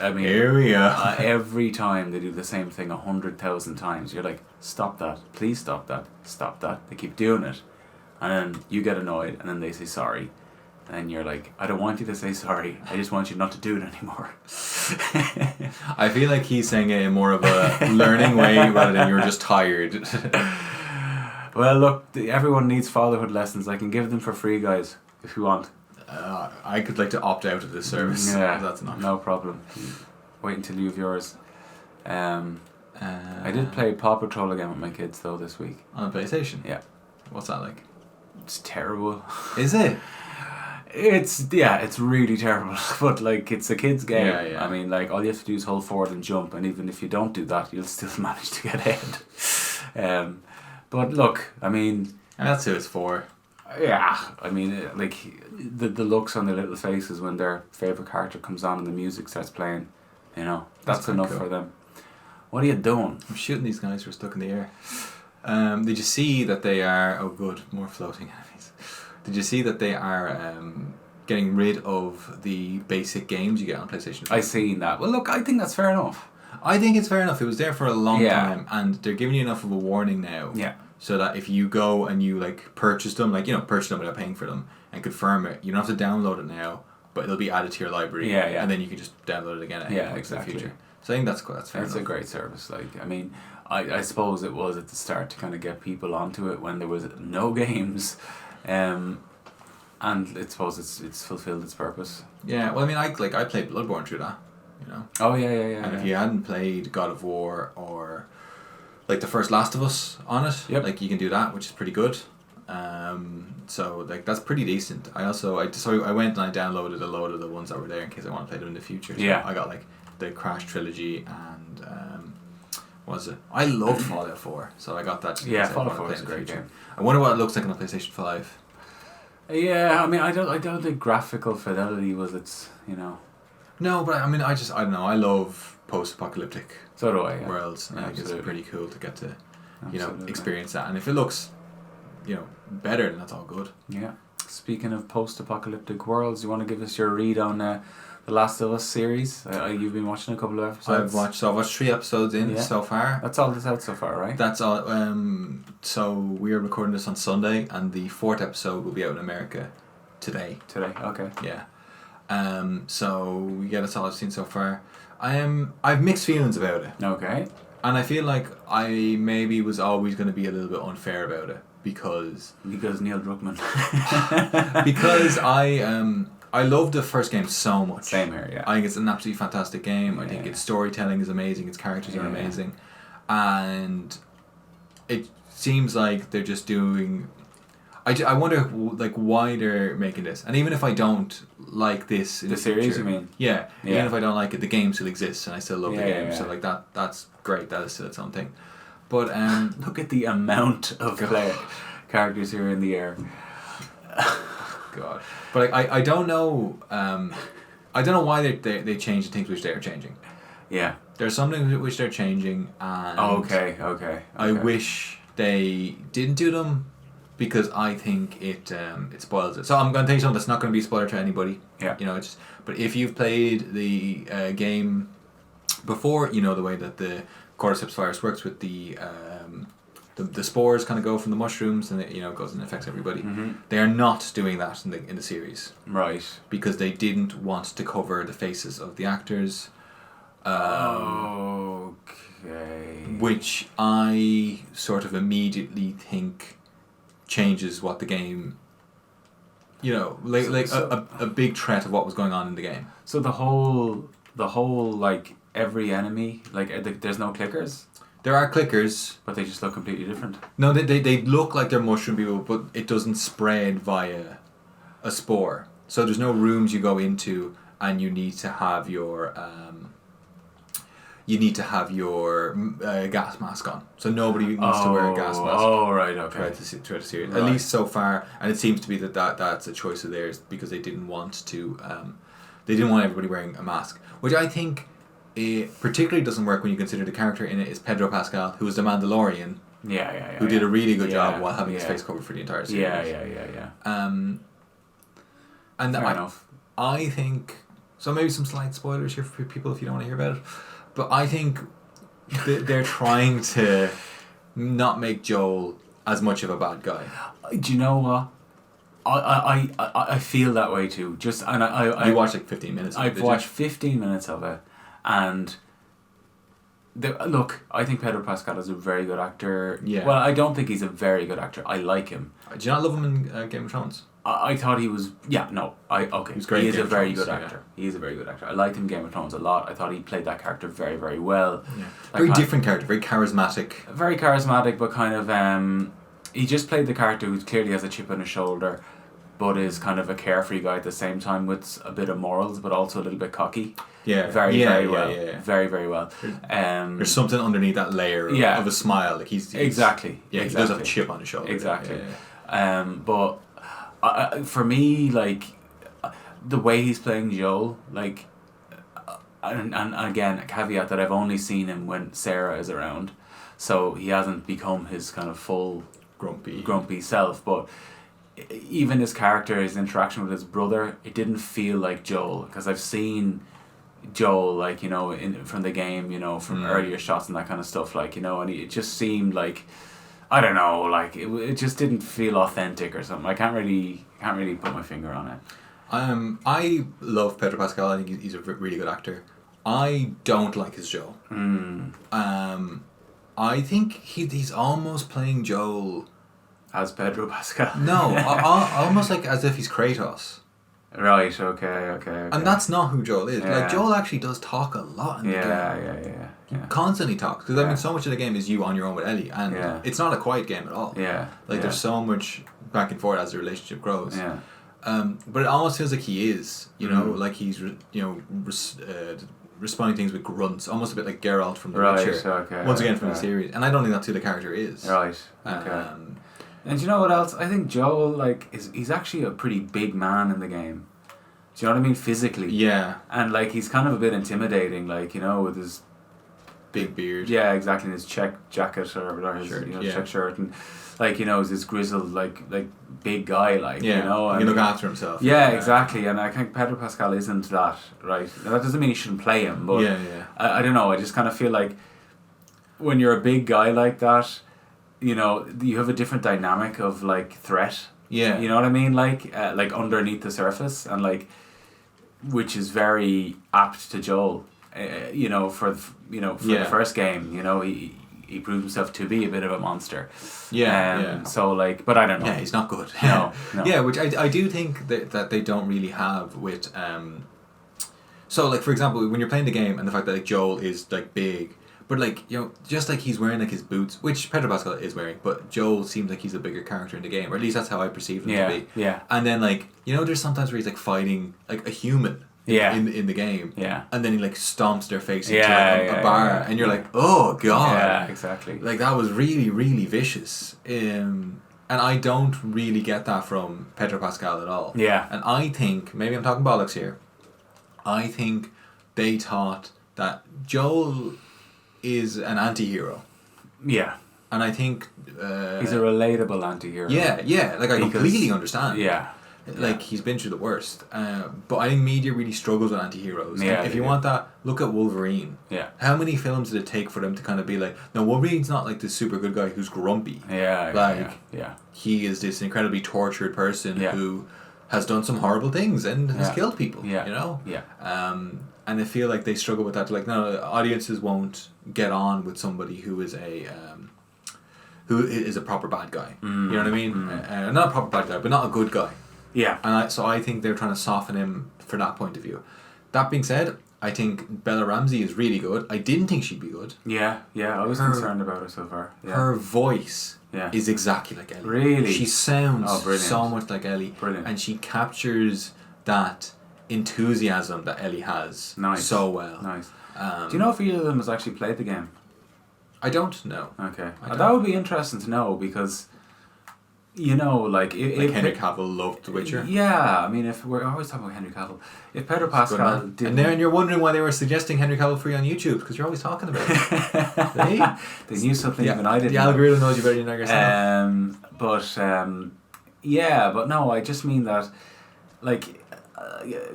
Speaker 2: I mean,
Speaker 1: here we go.
Speaker 2: Every time they do the same thing 100,000 times, you're like, stop that, please stop that, stop that. They keep doing it, and then you get annoyed, and then they say sorry, and then you're like, I don't want you to say sorry, I just want you not to do it anymore.
Speaker 1: I feel like he's saying it in more of a learning way rather than you're just tired.
Speaker 2: Well, look, everyone needs fatherhood lessons. I can give them for free, guys, if you want.
Speaker 1: I could like to opt out of this service.
Speaker 2: Yeah,
Speaker 1: that's enough.
Speaker 2: No problem. Wait until you have yours. I did play Paw Patrol again with my kids though this week.
Speaker 1: On a PlayStation?
Speaker 2: Yeah.
Speaker 1: What's that like?
Speaker 2: It's terrible.
Speaker 1: Is it?
Speaker 2: It's really terrible. But like, it's a kid's game.
Speaker 1: Yeah.
Speaker 2: I mean, like, all you have to do is hold forward and jump, and even if you don't do that, you'll still manage to get ahead. But look, I mean,
Speaker 1: and that's who it's for.
Speaker 2: Yeah, I mean, like, the looks on their little faces when their favourite character comes on and the music starts playing, that's enough for them. What are you doing?
Speaker 1: I'm shooting these guys who are stuck in the air. Did you see that they are... Oh, good, more floating enemies. Did you see that they are getting rid of the basic games you get on PlayStation 5?
Speaker 2: I seen that. Well, look, I think that's fair enough.
Speaker 1: I think it's fair enough. It was there for a long time, and they're giving you enough of a warning now.
Speaker 2: Yeah.
Speaker 1: So that if you go and you purchase them, purchase them without paying for them and confirm it, you don't have to download it now, but it'll be added to your library.
Speaker 2: Yeah.
Speaker 1: And then you can just download it again at any point in the future. So I think that's fair enough.
Speaker 2: It's a great service. Like, I mean, I suppose it was at the start to kind of get people onto it when there was no games, and I suppose it's fulfilled its purpose.
Speaker 1: Yeah. Well, I mean, I played Bloodborne through that.
Speaker 2: Oh yeah.
Speaker 1: And if you hadn't played God of War or like the first Last of Us on it, you can do that, which is pretty good. So like that's pretty decent. I went and I downloaded a load of the ones that were there in case I want to play them in the future. So
Speaker 2: Yeah.
Speaker 1: I got like the Crash trilogy and what was it? I loved Fallout 4, so I got that.
Speaker 2: Yeah, Fallout 4 is a great game.
Speaker 1: I wonder what it looks like on the PlayStation 5.
Speaker 2: Yeah, I mean, I don't think graphical fidelity was its,
Speaker 1: No, but I mean, I don't know. I love post-apocalyptic
Speaker 2: So do I. Yeah.
Speaker 1: worlds. And I think it's
Speaker 2: Absolutely.
Speaker 1: pretty cool to get to,
Speaker 2: Absolutely.
Speaker 1: experience that. And if it looks, better, then that's all good.
Speaker 2: Yeah. Speaking of post-apocalyptic worlds, you want to give us your read on the Last of Us series? You've been watching a couple of episodes.
Speaker 1: I've watched 3 episodes in so far.
Speaker 2: That's all that's out so far, right?
Speaker 1: That's all. So we are recording this on Sunday, and the 4th episode will be out in America today.
Speaker 2: Today, okay.
Speaker 1: Yeah. So that's all I've seen so far. I've mixed feelings about it,
Speaker 2: Okay.
Speaker 1: and I feel like I maybe was always going to be a little bit unfair about it because
Speaker 2: Neil Druckmann.
Speaker 1: because I love the first game so much.
Speaker 2: Same here, yeah.
Speaker 1: I think it's an absolutely fantastic game. I think
Speaker 2: Yeah.
Speaker 1: its storytelling is amazing. Its characters are
Speaker 2: Yeah.
Speaker 1: amazing, and it seems like they're just doing. I wonder why they're making this, and even if I don't like this in
Speaker 2: The series,
Speaker 1: future,
Speaker 2: you mean?
Speaker 1: Yeah,
Speaker 2: Yeah.
Speaker 1: even if I don't like it, the game still exists, and I still love the
Speaker 2: Yeah,
Speaker 1: game.
Speaker 2: yeah,
Speaker 1: So
Speaker 2: yeah.
Speaker 1: like that's great. That is still its own thing. But
Speaker 2: Look at the amount of characters here in the air.
Speaker 1: God, but I don't know. I don't know why they change the things which they are changing.
Speaker 2: Yeah.
Speaker 1: There's something which they're changing, and
Speaker 2: Okay.
Speaker 1: I wish they didn't do them because I think it spoils it. So I'm going to tell you something that's not going to be a spoiler to anybody.
Speaker 2: Yeah.
Speaker 1: But if you've played the game before, you know the way that the cordyceps virus works with the spores kind of go from the mushrooms and it goes and affects everybody.
Speaker 2: Mm-hmm.
Speaker 1: They are not doing that in the series
Speaker 2: Right.
Speaker 1: because they didn't want to cover the faces of the actors.
Speaker 2: Okay.
Speaker 1: Which I sort of immediately think changes what the game, a big threat of what was going on in the game.
Speaker 2: So the whole like every enemy, like there's no clickers,
Speaker 1: There are clickers.
Speaker 2: but they just look completely different.
Speaker 1: No, they look like they're mushroom people, but it doesn't spread via a spore. So there's no rooms you go into, and you need to have your gas mask on. So nobody needs to wear a gas mask.
Speaker 2: Oh, right, okay.
Speaker 1: Throughout the series,
Speaker 2: Right.
Speaker 1: at least so far, and it seems to be that's a choice of theirs because they didn't want everybody wearing a mask, which I think particularly doesn't work when you consider the character in it is Pedro Pascal, who was the Mandalorian,
Speaker 2: Yeah.
Speaker 1: who did a really good
Speaker 2: Yeah,
Speaker 1: job while having his
Speaker 2: yeah.
Speaker 1: face covered for the entire series.
Speaker 2: Yeah.
Speaker 1: And
Speaker 2: Fair enough.
Speaker 1: I think so. Maybe some slight spoilers here for people if you don't want to hear about it, but I think they're trying to not make Joel as much of a bad guy.
Speaker 2: Do you know what? I feel that way too.
Speaker 1: You watched like 15 minutes of it,
Speaker 2: I've
Speaker 1: did you?
Speaker 2: watched 15 minutes of it, and look, I think Pedro Pascal is a very good actor.
Speaker 1: Yeah.
Speaker 2: Well, I don't think he's a very good actor. I like him.
Speaker 1: Do you not love him in Game of Thrones?
Speaker 2: I thought he was. Yeah, no. Okay.
Speaker 1: He was great
Speaker 2: He
Speaker 1: in
Speaker 2: is
Speaker 1: Game
Speaker 2: a
Speaker 1: of
Speaker 2: very
Speaker 1: Thrones,
Speaker 2: good
Speaker 1: yeah.
Speaker 2: actor. He is a very good actor. I liked him in Game of Thrones a lot. I thought he played that character very, very well.
Speaker 1: Yeah.
Speaker 2: Like,
Speaker 1: Very different character, very charismatic.
Speaker 2: Very charismatic, but kind of he just played the character who clearly has a chip on his shoulder, but is kind of a carefree guy at the same time with a bit of morals, but also a little bit cocky.
Speaker 1: Yeah.
Speaker 2: Very well.
Speaker 1: Yeah.
Speaker 2: Very, very well.
Speaker 1: There's something underneath that layer of a smile. Like he's
Speaker 2: exactly.
Speaker 1: Yeah, he does have a chip on his shoulder.
Speaker 2: Exactly.
Speaker 1: Yeah.
Speaker 2: But for me, like the way he's playing Joel, like, and again, a caveat that I've only seen him when Sarah is around, so he hasn't become his kind of full grumpy self. But even his character, his interaction with his brother, it didn't feel like Joel, because I've seen Joel, like, from the game, from earlier shots and that kind of stuff, like, and it just seemed like, I don't know, like it just didn't feel authentic or something. I can't really put my finger on it.
Speaker 1: I love Pedro Pascal. I think he's a really good actor. I don't like his Joel. I think he's almost playing Joel
Speaker 2: As Pedro Pascal.
Speaker 1: No, almost like as if he's Kratos.
Speaker 2: Right. Okay.
Speaker 1: And that's not who Joel is.
Speaker 2: Yeah.
Speaker 1: Like Joel actually does talk a lot in the game.
Speaker 2: Yeah.
Speaker 1: Constantly talks, because I mean, so much of the game is you on your own with Ellie, and
Speaker 2: Yeah.
Speaker 1: it's not a quiet game at all.
Speaker 2: Yeah.
Speaker 1: Like there's so much back and forth as the relationship grows.
Speaker 2: Yeah.
Speaker 1: But it almost feels like he is, you know, like he's responding to things with grunts, almost a bit like Geralt from The Witcher.
Speaker 2: Okay.
Speaker 1: Once again from the series, and I don't think that's who the character is.
Speaker 2: Right. Okay. And do you know what else? I think Joel, like, he's actually a pretty big man in the game. Do you know what I mean? Physically.
Speaker 1: Yeah.
Speaker 2: And, like, he's kind of a bit intimidating, like, you know, with his
Speaker 1: big beard.
Speaker 2: Yeah, exactly. And his check jacket or his
Speaker 1: shirt,
Speaker 2: check shirt, and like, you know, this grizzled like big guy, like, you know,
Speaker 1: he can look after himself.
Speaker 2: Yeah, exactly. And I think Pedro Pascal isn't that, right? Now, that doesn't mean you shouldn't play him, but I don't know. I just kind of feel like when you're a big guy like that, you know, you have a different dynamic of like threat.
Speaker 1: Yeah.
Speaker 2: You know what I mean? Like underneath the surface, and like, which is very apt to Joel. You know, for the first game, you know, he proved himself to be a bit of a monster. Yeah. So like, but I don't know.
Speaker 1: Yeah, he's not good.
Speaker 2: No.
Speaker 1: Yeah, which I do think that they don't really have with. So like, for example, when you're playing the game and the fact that like Joel is like big, but like, you know, just like he's wearing like his boots, which Pedro Pascal is wearing, but Joel seems like he's a bigger character in the game, or at least that's how I perceive him to be.
Speaker 2: Yeah.
Speaker 1: And then like, you know, there's sometimes where he's like fighting like a human. In the game.
Speaker 2: Yeah.
Speaker 1: And then he like stomps their face into a bar, and you're like, oh god.
Speaker 2: Yeah, exactly.
Speaker 1: Like that was really, really vicious. And I don't really get that from Pedro Pascal at all.
Speaker 2: Yeah.
Speaker 1: And I think, maybe I'm talking bollocks here, I think they thought that Joel is an anti-hero.
Speaker 2: Yeah.
Speaker 1: And I think
Speaker 2: he's a relatable anti-hero.
Speaker 1: Yeah. Like I completely understand.
Speaker 2: Yeah.
Speaker 1: Like he's been through the worst, but I think media really struggles with anti-heroes.
Speaker 2: Yeah,
Speaker 1: if you want that, look at Wolverine.
Speaker 2: Yeah.
Speaker 1: How many films did it take for them to kind of be like, no, Wolverine's not like this super good guy who's grumpy.
Speaker 2: Yeah.
Speaker 1: He is this incredibly tortured person who has done some horrible things and has killed people.
Speaker 2: Yeah.
Speaker 1: You know.
Speaker 2: Yeah.
Speaker 1: And I feel like they struggle with that. They're like, no, audiences won't get on with somebody who is a proper bad guy. You know what I mean? Not a proper bad guy, but not a good guy.
Speaker 2: Yeah.
Speaker 1: And so I think they're trying to soften him for that point of view. That being said, I think Bella Ramsey is really good. I didn't think she'd be good.
Speaker 2: Yeah. I was concerned about her so far. Yeah.
Speaker 1: Her voice is exactly like Ellie.
Speaker 2: Really?
Speaker 1: She sounds so much like Ellie.
Speaker 2: Brilliant.
Speaker 1: And she captures that enthusiasm that Ellie has so well.
Speaker 2: Nice. Do you know if either of them has actually played the game?
Speaker 1: I don't know.
Speaker 2: Okay. That would be interesting to know, because... You know, like
Speaker 1: Henry Cavill loved The Witcher.
Speaker 2: Yeah, I mean, if we're always talking about Henry Cavill, if Pedro Pascal did,
Speaker 1: and then you're wondering why they were suggesting Henry Cavill for you on YouTube, because you're always talking about it.
Speaker 2: They knew something even I didn't.
Speaker 1: The algorithm knows you better than you know yourself.
Speaker 2: But no, I just mean that, like,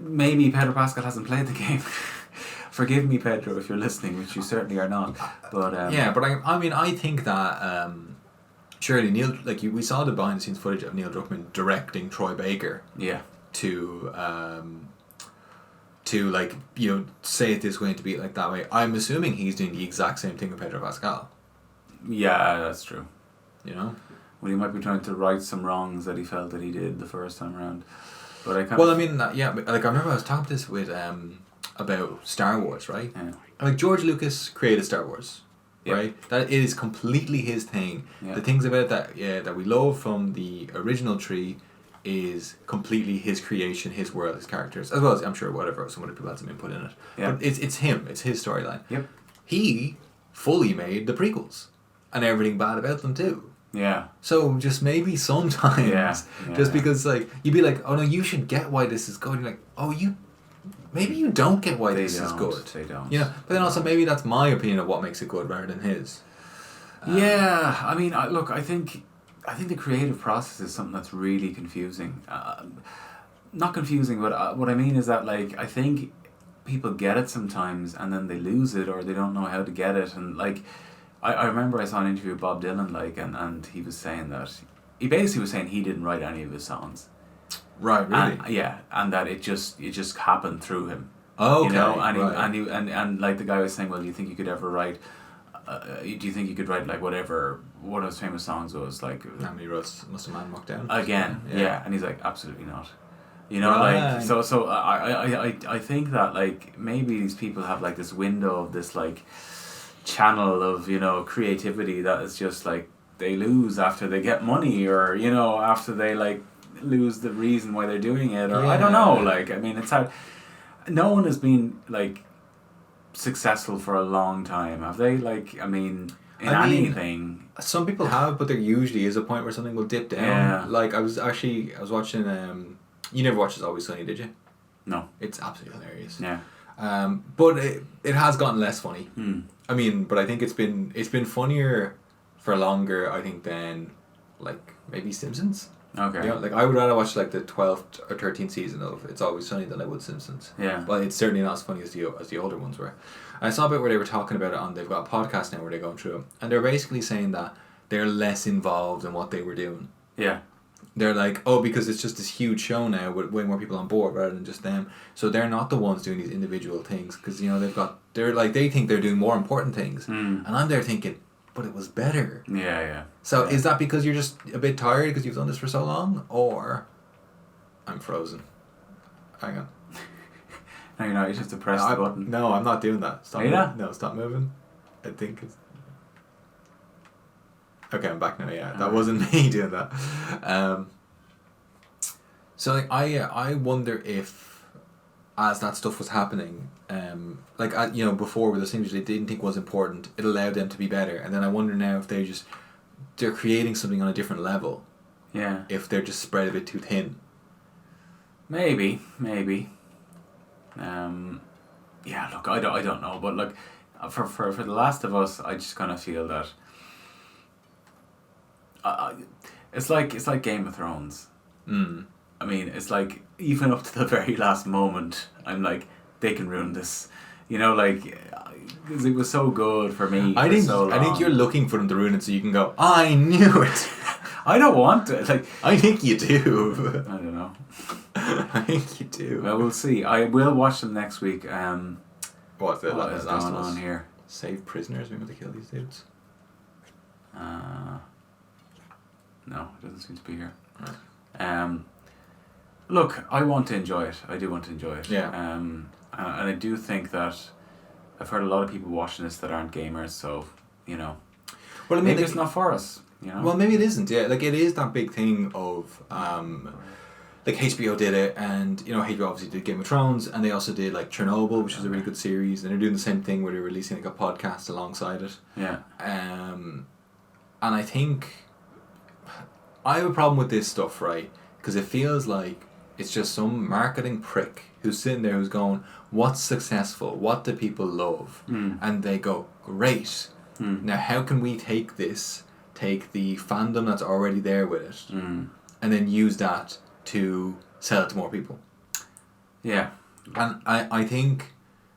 Speaker 2: maybe Pedro Pascal hasn't played the game. Forgive me, Pedro, if you're listening, which you certainly are not. But
Speaker 1: I think that. Surely Neil, like we saw the behind the scenes footage of Neil Druckmann directing Troy Baker.
Speaker 2: Yeah.
Speaker 1: To like, you know, say it this way and to be it like that way. I'm assuming he's doing the exact same thing with Pedro Pascal.
Speaker 2: Yeah, that's true.
Speaker 1: You know.
Speaker 2: Well, he might be trying to right some wrongs that he felt that he did the first time around. But I can't.
Speaker 1: Well, I mean, but like I remember I was talking this with about Star Wars, right?
Speaker 2: Yeah.
Speaker 1: Like George Lucas created Star Wars.
Speaker 2: Yep.
Speaker 1: Right, that is completely his thing.
Speaker 2: Yeah.
Speaker 1: The things about that that we love from the original tree is completely his creation, his world, his characters, as well as I'm sure whatever some other people had some input in it.
Speaker 2: Yeah.
Speaker 1: But it's him, it's his storyline.
Speaker 2: Yep.
Speaker 1: He fully made the prequels and everything bad about them too.
Speaker 2: Yeah.
Speaker 1: So just maybe sometimes, because like you'd be like, oh no, you should get why this is good. You're like, oh maybe you don't get why this is good.
Speaker 2: They don't.
Speaker 1: Yeah, but then also maybe that's my opinion of what makes it good rather than his.
Speaker 2: Yeah, I mean, I think the creative process is something that's really confusing. Not confusing, but what I mean is that, like, I think people get it sometimes and then they lose it, or they don't know how to get it. And like, I remember I saw an interview with Bob Dylan, like, and he was saying that he basically was saying he didn't write any of his songs.
Speaker 1: Right, really?
Speaker 2: And that it just happened through him.
Speaker 1: Oh,
Speaker 2: okay. You know,
Speaker 1: and
Speaker 2: and like the guy was saying, well, do you think you could ever write? Do you think you could write like whatever one of his famous songs was like?
Speaker 1: How many roads must a man walk down?
Speaker 2: Again, yeah. And he's like, absolutely not. You know, like so. I think that like maybe these people have like this window of this like channel of, you know, creativity that is just like they lose after they get money, or after they like lose the reason why they're doing it, or I don't know. Like, I mean, it's hard. No one has been like successful for a long time, have they? Like, I mean, anything.
Speaker 1: Some people have, but there usually is a point where something will dip down.
Speaker 2: Yeah.
Speaker 1: Like I was watching. You never watched It's Always Sunny, did you?
Speaker 2: No.
Speaker 1: It's absolutely hilarious.
Speaker 2: Yeah.
Speaker 1: But it has gotten less funny.
Speaker 2: I
Speaker 1: mean, but I think it's been funnier for longer, I think, than like maybe Simpsons.
Speaker 2: Okay.
Speaker 1: Like I would rather watch like the 12th or 13th season of It's Always Sunny than I would Simpsons.
Speaker 2: Yeah.
Speaker 1: But it's certainly not as funny as the older ones were. I saw a bit where they were talking about it on. They've got a podcast now where they're going through it, and they're basically saying that they're less involved in what they were doing.
Speaker 2: Yeah.
Speaker 1: They're like, because it's just this huge show now with way more people on board rather than just them. So they're not the ones doing these individual things because they think they're doing more important things, and I'm there thinking, but it was better.
Speaker 2: Yeah.
Speaker 1: So is that because you're just a bit tired because you've done this for so long, or I'm frozen? Hang on.
Speaker 2: No, you're not. You just have to press the button.
Speaker 1: No, I'm not doing that. Stop.
Speaker 2: Are you not?
Speaker 1: No, stop moving. I think it's. Okay, I'm back now. Yeah, that wasn't me doing that. So like, I wonder if, as that stuff was happening, before with the things they didn't think was important, it allowed them to be better, and then I wonder now if they're creating something on a different level.
Speaker 2: Yeah.
Speaker 1: If they're just spread a bit too thin.
Speaker 2: Maybe. Yeah. Look, I don't know, but like, for The Last of Us, I just kind of feel that. It's like Game of Thrones. I mean, it's like even up to the very last moment, I'm like, they can ruin this, because it was so good for me. I
Speaker 1: think you're looking for them to ruin it so you can go, I knew it.
Speaker 2: I don't want to. Like,
Speaker 1: I think you do.
Speaker 2: I don't know.
Speaker 1: I think you do.
Speaker 2: Well, we'll see. I will watch them next week.
Speaker 1: What is
Speaker 2: going on here?
Speaker 1: Save prisoners. We want to kill these dudes.
Speaker 2: No, it doesn't seem to be here.
Speaker 1: Right.
Speaker 2: Look, I want to enjoy it. I do want to enjoy it.
Speaker 1: Yeah.
Speaker 2: And I do think that I've heard a lot of people watching this that aren't gamers, so
Speaker 1: Well, I mean,
Speaker 2: maybe it's not for us.
Speaker 1: Well, maybe it isn't. Yeah, like it is that big thing of like HBO did it, and HBO obviously did Game of Thrones, and they also did like Chernobyl, which is a really good series, and they're doing the same thing where they're releasing like a podcast alongside it.
Speaker 2: Yeah.
Speaker 1: And I think I have a problem with this stuff, right? Because it feels like it's just some marketing prick who's sitting there who's going, what's successful? What do people love? And they go, great. Now how can we take the fandom that's already there with it and then use that to sell it to more people?
Speaker 2: Yeah.
Speaker 1: And I think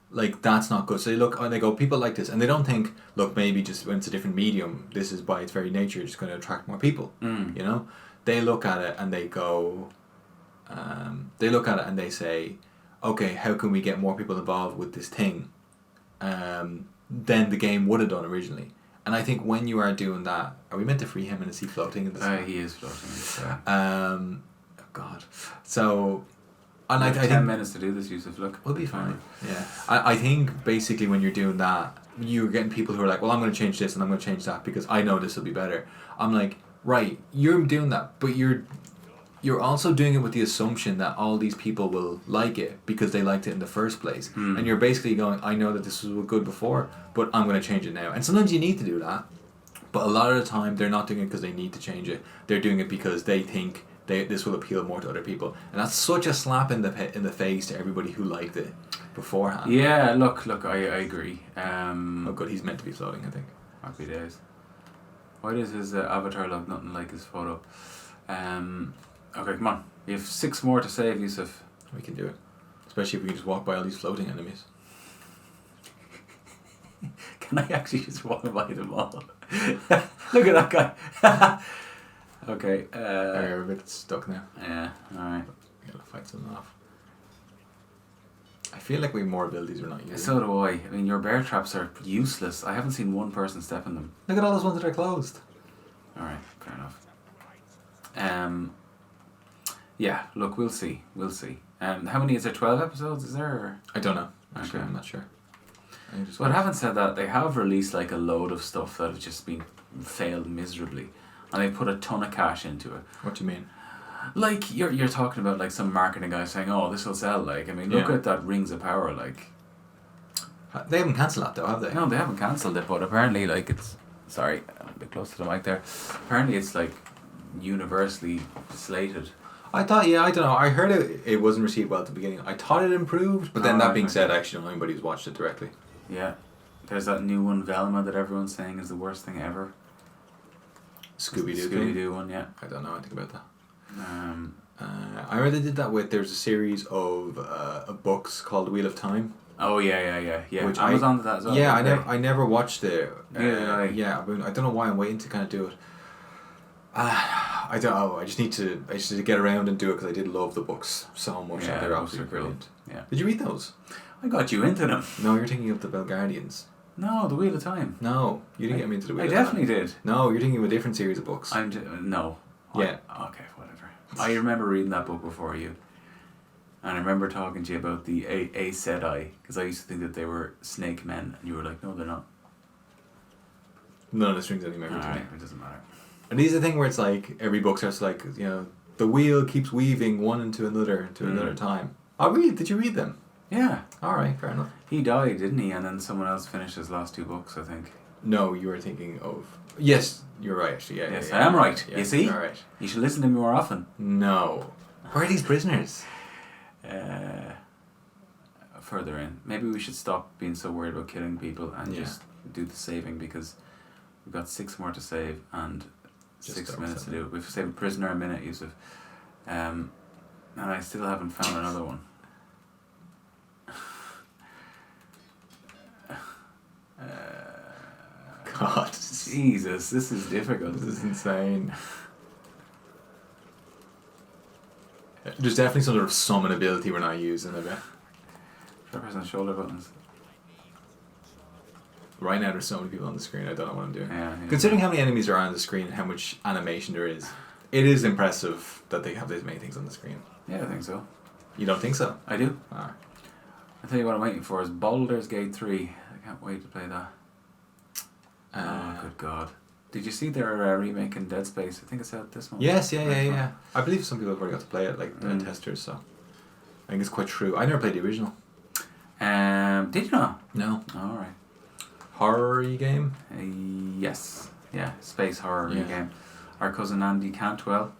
Speaker 1: like that's not good. So they go, people like this, and they don't think, look, maybe just when it's a different medium, this is by its very nature just going to attract more people. They look at it and they go, and they say, okay, how can we get more people involved with this thing than the game would have done originally? And I think when you are doing that, are we meant to free him, and is he floating in the sky?
Speaker 2: He is floating.
Speaker 1: Oh God. So, and I think
Speaker 2: 10 minutes to do this, Yusuf. Look,
Speaker 1: we'll be fine. Yeah. I think basically when you're doing that, you're getting people who are like, well, I'm going to change this and I'm going to change that because I know this will be better. I'm like, right, you're doing that, but you're also doing it with the assumption that all these people will like it because they liked it in the first place. And you're basically going, I know that this was good before, but I'm going to change it now. And sometimes you need to do that, but a lot of the time they're not doing it because they need to change it. They're doing it because they think this will appeal more to other people. And that's such a slap in the face to everybody who liked it beforehand.
Speaker 2: Yeah, look, I agree.
Speaker 1: Oh good, he's meant to be floating, I think.
Speaker 2: Happy days. Why does his avatar look nothing like his photo? Okay, come on. You have 6 more to save, Yusuf.
Speaker 1: We can do it. Especially if we can just walk by all these floating enemies.
Speaker 2: Can I actually just walk by them all? Look at that guy. Okay.
Speaker 1: We're a bit stuck now.
Speaker 2: Yeah, alright.
Speaker 1: We gotta fight something off. I feel like we have more abilities we're not using.
Speaker 2: So do I. I mean, your bear traps are useless. I haven't seen one person step in them.
Speaker 1: Look at all those ones that are closed.
Speaker 2: Alright, fair enough. Yeah, look, we'll see. How many is there? 12 episodes? Is there?
Speaker 1: I don't know. Actually,
Speaker 2: Okay.
Speaker 1: I'm not sure.
Speaker 2: But having said that, they have released like a load of stuff that have just been failed miserably, and they put a ton of cash into it.
Speaker 1: What do you mean?
Speaker 2: Like you're talking about like some marketing guy saying, "Oh, this will sell." Like I mean, look at that Rings of Power. Like
Speaker 1: they haven't cancelled that though, have they?
Speaker 2: No, they haven't cancelled it, but apparently like it's sorry, I'm a bit close to the mic there. Apparently it's like universally slated.
Speaker 1: I thought, I don't know. I heard it wasn't received well at the beginning. I thought it improved, but then that being said, I actually don't know anybody who's watched it directly.
Speaker 2: Yeah, there's that new one, Velma, that everyone's saying is the worst thing ever. Scooby-Doo one, yeah.
Speaker 1: I don't know anything about that. I heard they did that with, there's a series of books called Wheel of Time.
Speaker 2: Oh yeah.
Speaker 1: Which
Speaker 2: Amazon did that as well.
Speaker 1: Yeah, I never watched it.
Speaker 2: Yeah,
Speaker 1: I don't know why I'm waiting to kind of do it. I don't know. I just need to get around and do it because I did love the books so much.
Speaker 2: Yeah,
Speaker 1: they're absolutely brilliant.
Speaker 2: Yeah.
Speaker 1: Did you read those?
Speaker 2: I got you into them.
Speaker 1: No, you're thinking of the Belgardians.
Speaker 2: No, the Wheel of Time.
Speaker 1: No, you didn't get me into the Wheel of Time.
Speaker 2: I definitely did.
Speaker 1: No, you're thinking of a different series of books.
Speaker 2: No.
Speaker 1: Yeah.
Speaker 2: Okay, whatever. I remember reading that book before you. And I remember talking to you about the Aes Sedai, because I used to think that they were snake men, and you were like, no, they're not.
Speaker 1: None of this rings any memory to me.
Speaker 2: It doesn't matter.
Speaker 1: And these are the thing where it's like, every book starts like, the wheel keeps weaving one into another time. Oh, really? Did you read them?
Speaker 2: Yeah.
Speaker 1: Alright, fair enough.
Speaker 2: He died, didn't he? And then someone else finished his last 2 books, I think.
Speaker 1: No, you were thinking of... Yes, you're right, actually. Yeah,
Speaker 2: yes, I am right.
Speaker 1: Yeah,
Speaker 2: you see?
Speaker 1: All right.
Speaker 2: You should listen to me more often.
Speaker 1: No. Where are these prisoners?
Speaker 2: Further in. Maybe we should stop being so worried about killing people and just do the saving, because we've got 6 more to save and just 6 minutes to do it. We've saved a prisoner a minute, Yusuf. And I still haven't found another one.
Speaker 1: God.
Speaker 2: Jesus, this is difficult.
Speaker 1: This is insane. There's definitely some sort of summon ability we're not using, I bet.
Speaker 2: Should I press on shoulder buttons?
Speaker 1: Right now there's so many people on the screen, I don't know what I'm doing.
Speaker 2: Yeah.
Speaker 1: Considering how many enemies are on the screen and how much animation there is, it is impressive that they have this many things on the screen.
Speaker 2: Yeah, I think so.
Speaker 1: You don't think so?
Speaker 2: I do.
Speaker 1: Alright.
Speaker 2: I'll tell you what I'm waiting for is Baldur's Gate 3. I can't wait to play that. Oh, good God. Did you see they're remaking Dead Space? I think it's out this month.
Speaker 1: Yes, yeah. I believe some people have already got to play it, like the testers, so I think it's quite true. I never played the original.
Speaker 2: Did you not?
Speaker 1: No.
Speaker 2: Alright.
Speaker 1: Horror-y game?
Speaker 2: Yes. Yeah, space horror game. Our cousin Andy Cantwell,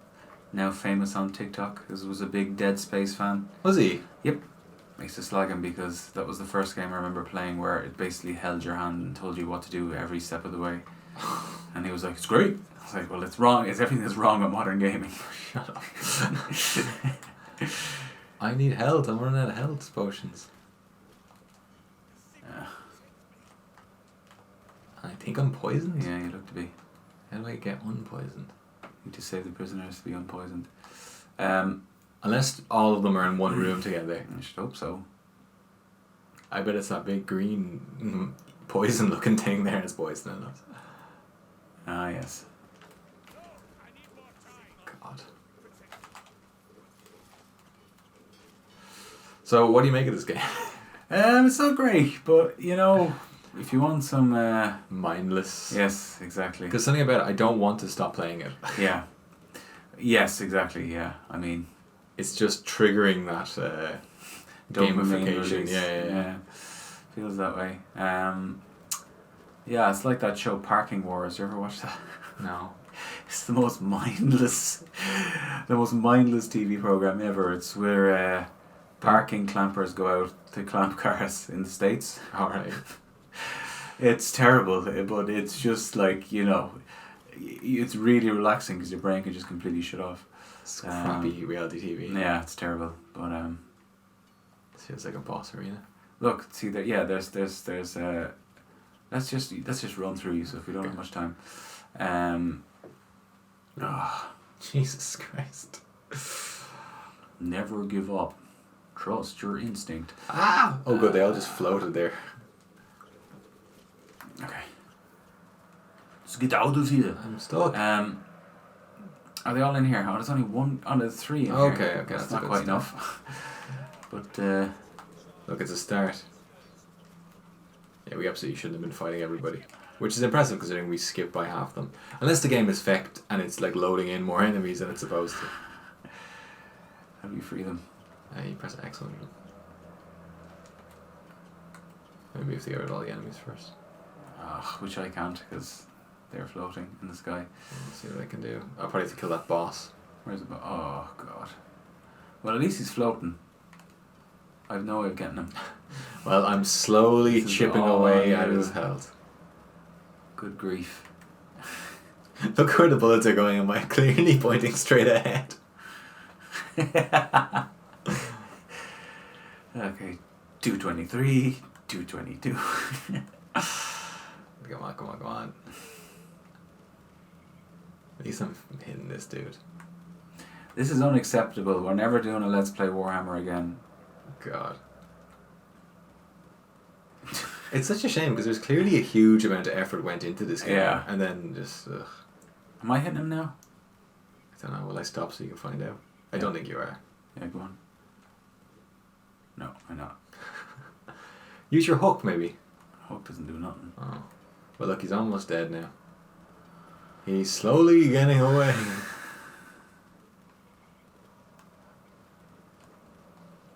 Speaker 2: now famous on TikTok, was a big Dead Space fan.
Speaker 1: Was he?
Speaker 2: Yep. I used to slag him because that was the first game I remember playing where it basically held your hand and told you what to do every step of the way. And he was like, it's great. I was like, well, it's wrong. It's everything that's wrong with modern gaming.
Speaker 1: Shut up. I need health. I'm running out of health potions. I think I'm poisoned.
Speaker 2: Yeah, you look to be.
Speaker 1: How do I get unpoisoned?
Speaker 2: Need to save the prisoners to be unpoisoned.
Speaker 1: Unless all of them are in one room together.
Speaker 2: I should hope so.
Speaker 1: I bet it's that big green poison looking thing there is poisoning us.
Speaker 2: Ah, yes.
Speaker 1: God. So what do you make of this game?
Speaker 2: It's not great, but if you want some
Speaker 1: mindless.
Speaker 2: Yes, exactly.
Speaker 1: Because something about it, I don't want to stop playing it.
Speaker 2: Yeah. Yes, exactly. Yeah. I mean,
Speaker 1: it's just triggering that gamification. Yeah.
Speaker 2: Feels that way. Yeah, it's like that show Parking Wars. You ever watch that?
Speaker 1: No.
Speaker 2: It's the most mindless TV program ever. It's where parking clampers go out to clamp cars in the States.
Speaker 1: All right.
Speaker 2: It's terrible, but it's just like, it's really relaxing because your brain can just completely shut off.
Speaker 1: It's crappy reality TV.
Speaker 2: Yeah, it's terrible, but
Speaker 1: it feels like a boss arena.
Speaker 2: Look, see there. Yeah, there's. Let's just run through you, so if we don't have much time.
Speaker 1: Jesus Christ.
Speaker 2: Never give up. Trust your instinct.
Speaker 1: Ah! Oh, good. They all just floated there.
Speaker 2: Okay. Let's get out of here.
Speaker 1: I'm stuck.
Speaker 2: Are they all in here? Oh, there's only one. Oh, there's 3 in here.
Speaker 1: Okay.
Speaker 2: That's not quite enough. But
Speaker 1: look, it's a start. Yeah, we absolutely shouldn't have been fighting everybody. Which is impressive considering we skipped by half them. Unless the game is fecked and it's like loading in more enemies than it's supposed to.
Speaker 2: How do you free them?
Speaker 1: You press X on them. Maybe we have to get rid of all the enemies first.
Speaker 2: Which I can't because they're floating in the sky.
Speaker 1: Let's see what I can do. I'll probably have to kill that boss.
Speaker 2: Where's the boss? Oh god. Well, at least he's floating. I've no way of getting him.
Speaker 1: Well, I'm slowly chipping away at his health.
Speaker 2: Good grief.
Speaker 1: Look where the bullets are going. Am I clearly pointing straight ahead?
Speaker 2: Okay, 223, 222.
Speaker 1: Come on. At least I'm hitting this dude.
Speaker 2: This is unacceptable. We're never doing a Let's Play Warhammer again.
Speaker 1: God. It's such a shame because there's clearly a huge amount of effort went into this game.
Speaker 2: Yeah.
Speaker 1: And then just...
Speaker 2: Am I hitting him now?
Speaker 1: I don't know. Will I stop so you can find out? I don't think you are.
Speaker 2: Yeah, go on. No, I'm not.
Speaker 1: Use your hook, maybe.
Speaker 2: Hook doesn't do nothing.
Speaker 1: Oh. Well, look, he's almost dead now. He's slowly getting away.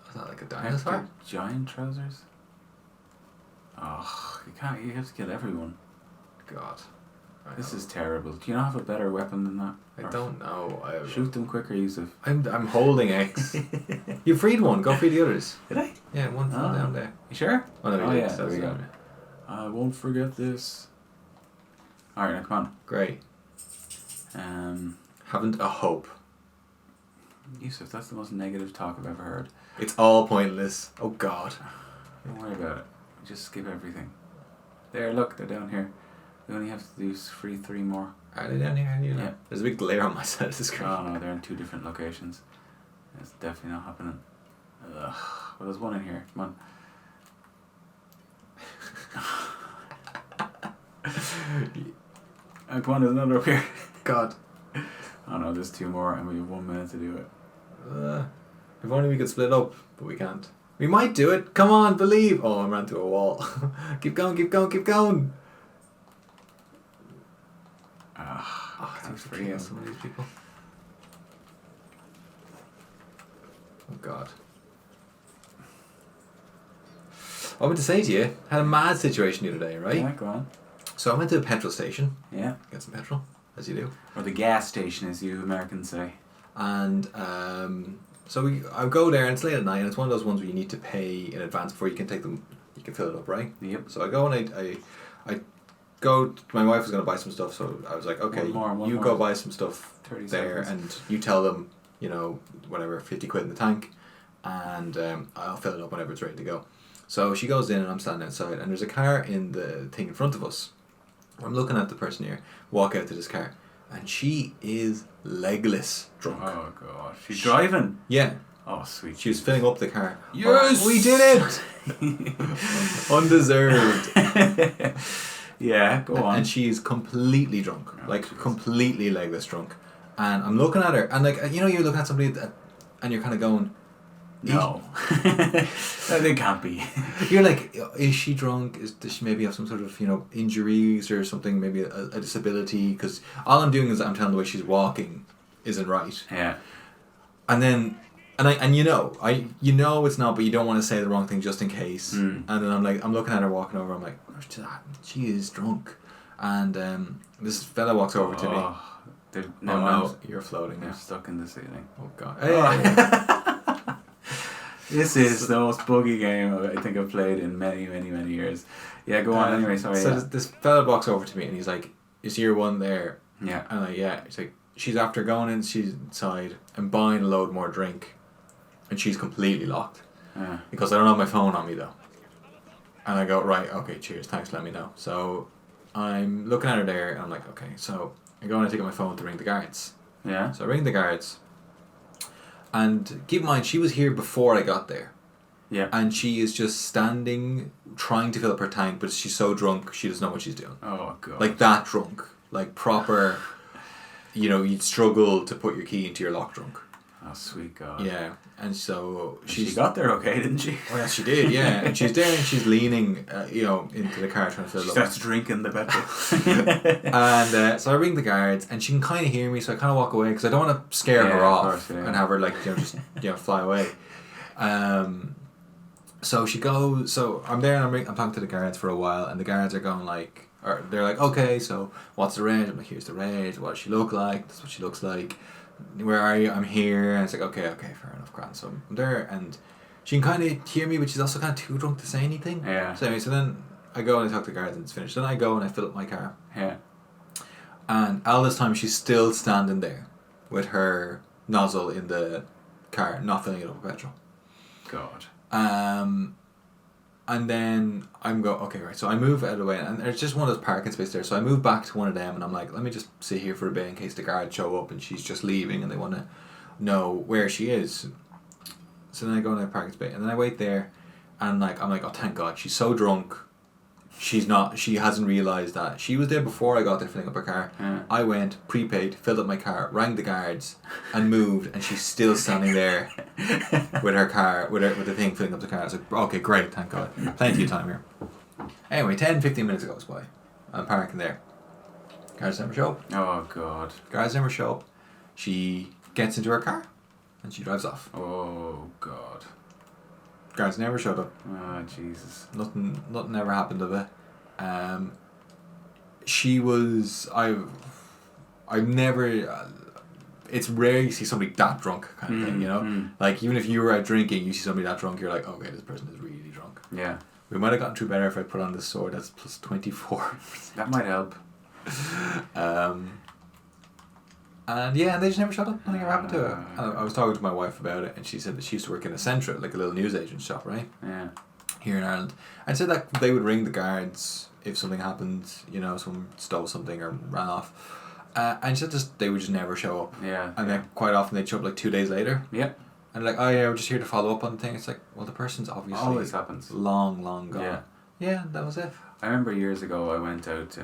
Speaker 1: Is that like a dinosaur?
Speaker 2: Giant trousers? Oh, you have to kill everyone.
Speaker 1: God.
Speaker 2: This is terrible. Do you not have a better weapon than that?
Speaker 1: I don't know.
Speaker 2: Shoot them quicker, Yusuf.
Speaker 1: I'm holding X. You freed one. Go free the others.
Speaker 2: Did I?
Speaker 1: Yeah, one fell down there.
Speaker 2: You sure?
Speaker 1: Oh, no,
Speaker 2: yeah,
Speaker 1: there we go.
Speaker 2: I won't forget this. Alright, now come on.
Speaker 1: Great. Haven't a hope.
Speaker 2: Yusuf, that's the most negative talk I've ever heard.
Speaker 1: It's all pointless. Oh God.
Speaker 2: Don't worry about it. Just skip everything. There, look, they're down here. We only have to do free 3 more.
Speaker 1: Are they down here?
Speaker 2: Yeah.
Speaker 1: There's a big glare on my side of the screen.
Speaker 2: Oh no, they're in 2 different locations. It's definitely not happening. Ugh. Well, there's one in here. Come on. Come on, there's another up here.
Speaker 1: God.
Speaker 2: Oh no, there's 2 more and we have 1 minute to do it.
Speaker 1: If only we could split up, but we can't. We might do it. Come on, believe. Oh, I ran through a wall. Keep going. Thanks for killing some of these people. Oh God. I meant to say to you, had a mad situation the other day, right?
Speaker 2: Yeah, go on.
Speaker 1: So I went to a petrol station.
Speaker 2: Yeah.
Speaker 1: Get some petrol, as you do.
Speaker 2: Or the gas station, as you Americans say.
Speaker 1: And so I go there and it's late at night and it's one of those ones where you need to pay in advance before you can take them. You can fill it up, right?
Speaker 2: Yep.
Speaker 1: So I go and I go. My wife was going to buy some stuff, so I was like, okay, you go buy some stuff
Speaker 2: 30
Speaker 1: there,
Speaker 2: seconds.
Speaker 1: and you tell them, whatever, 50 quid in the tank, and I'll fill it up whenever it's ready to go. So she goes in and I'm standing outside, and there's a car in the thing in front of us. I'm looking at the person here walk out to this car, and she is legless drunk.
Speaker 2: Oh God, she's driving.
Speaker 1: Yeah.
Speaker 2: Oh sweet.
Speaker 1: She was filling up the car.
Speaker 2: Yes,
Speaker 1: we did it. Undeserved.
Speaker 2: Yeah, go on.
Speaker 1: And she's completely drunk, completely legless drunk. And I'm looking at her, and you're looking at somebody and you're kind of going,
Speaker 2: no, they can't be.
Speaker 1: You're like, is she drunk? Does she maybe have some sort of injuries or something? Maybe a disability? Because all I'm doing is I'm telling the way she's walking isn't right.
Speaker 2: Yeah.
Speaker 1: And then. And it's not, but you don't want to say the wrong thing just in case. And then I'm looking at her walking over. I'm like, she is drunk. And this fella walks over to me. No, you're floating now.
Speaker 2: They're stuck in the ceiling.
Speaker 1: Oh God.
Speaker 2: Oh. This is the most buggy game I think I've played in many, many, many years. Yeah, go on anyway. Sorry.
Speaker 1: So this fella walks over to me and he's like, "Is your one there?"
Speaker 2: Yeah.
Speaker 1: And I'm like, "Yeah." He's like, "She's after going inside and buying a load more drink." And she's completely locked. Because I don't have my phone on me though. And I go, right, okay, cheers, thanks, let me know. So I'm looking at her there and I'm like, okay, so I go and I take out my phone to ring the guards.
Speaker 2: Yeah.
Speaker 1: So I ring the guards. And keep in mind, she was here before I got there.
Speaker 2: Yeah.
Speaker 1: And she is just standing, trying to fill up her tank, but she's so drunk, she doesn't know what she's doing.
Speaker 2: Oh, God.
Speaker 1: Like that drunk. Like proper, you'd struggle to put your key into your lock drunk.
Speaker 2: Oh, sweet God.
Speaker 1: Yeah, and so
Speaker 2: she got there okay, didn't she?
Speaker 1: Oh, yes, she did, yeah. And she's there and she's leaning, into the car trying to fill it up.
Speaker 2: She starts drinking the petrol.
Speaker 1: And so I ring the guards and she can kind of hear me, so I kind of walk away because I don't want to scare her off and have her, like, just, fly away. So she goes, so I'm there and I'm talking to the guards for a while, and the guards are going like, or they're like, okay, so what's the range? I'm like, here's the range. What does she look like? That's what she looks like. Where are you? I'm here. And it's like, okay, fair enough, grand. So I'm there, and she can kind of hear me, but she's also kind of too drunk to say anything.
Speaker 2: Yeah.
Speaker 1: So anyway, so then I go and I talk to the guards and it's finished. Then I go and I fill up my car.
Speaker 2: Yeah.
Speaker 1: And all this time she's still standing there with her nozzle in the car, not filling it up with petrol.
Speaker 2: God.
Speaker 1: And then okay, right, so I move out of the way, and there's just one of those parking spaces there, so I move back to one of them, and I'm like, let me just sit here for a bit in case the guards show up and she's just leaving and they want to know where she is. So then I go in the parking space, and then I wait there, and I'm like, oh, thank God, she's so drunk, she hasn't realised that she was there before I got there filling up her car.
Speaker 2: Yeah.
Speaker 1: I went, prepaid, filled up my car, rang the guards, and moved, and she's still standing there with her car, with the thing filling up the car. I was like, okay, great, thank God, plenty of time here. Anyway, 10-15 minutes goes by, I'm parking there, guards never show up.
Speaker 2: Oh God.
Speaker 1: Guards never show up. She gets into her car and she drives off.
Speaker 2: Oh God.
Speaker 1: Guards never showed up.
Speaker 2: Oh Jesus.
Speaker 1: Nothing ever happened of it. She was, I've never, it's rare you see somebody that drunk kind of thing, Like, even if you were out drinking, you see somebody that drunk, you're like, okay, this person is really drunk.
Speaker 2: Yeah.
Speaker 1: We might have gotten through better if I put on this sword that's plus 24.
Speaker 2: That might help.
Speaker 1: And yeah, and they just never shut up. Nothing ever happened to her. And I was talking to my wife about it, and she said that she used to work in a Centra, like a little newsagent shop, right?
Speaker 2: Yeah.
Speaker 1: Here in Ireland. And said that they would ring the guards if something happened, someone stole something or ran off. And she said they would just never show up.
Speaker 2: Yeah.
Speaker 1: And then quite often they'd show up like 2 days later.
Speaker 2: Yeah.
Speaker 1: And like, oh yeah, we're just here to follow up on the thing. It's like, well, the person's obviously
Speaker 2: always happens.
Speaker 1: Long gone.
Speaker 2: Yeah.
Speaker 1: Yeah, that was it.
Speaker 2: I remember years ago I went out,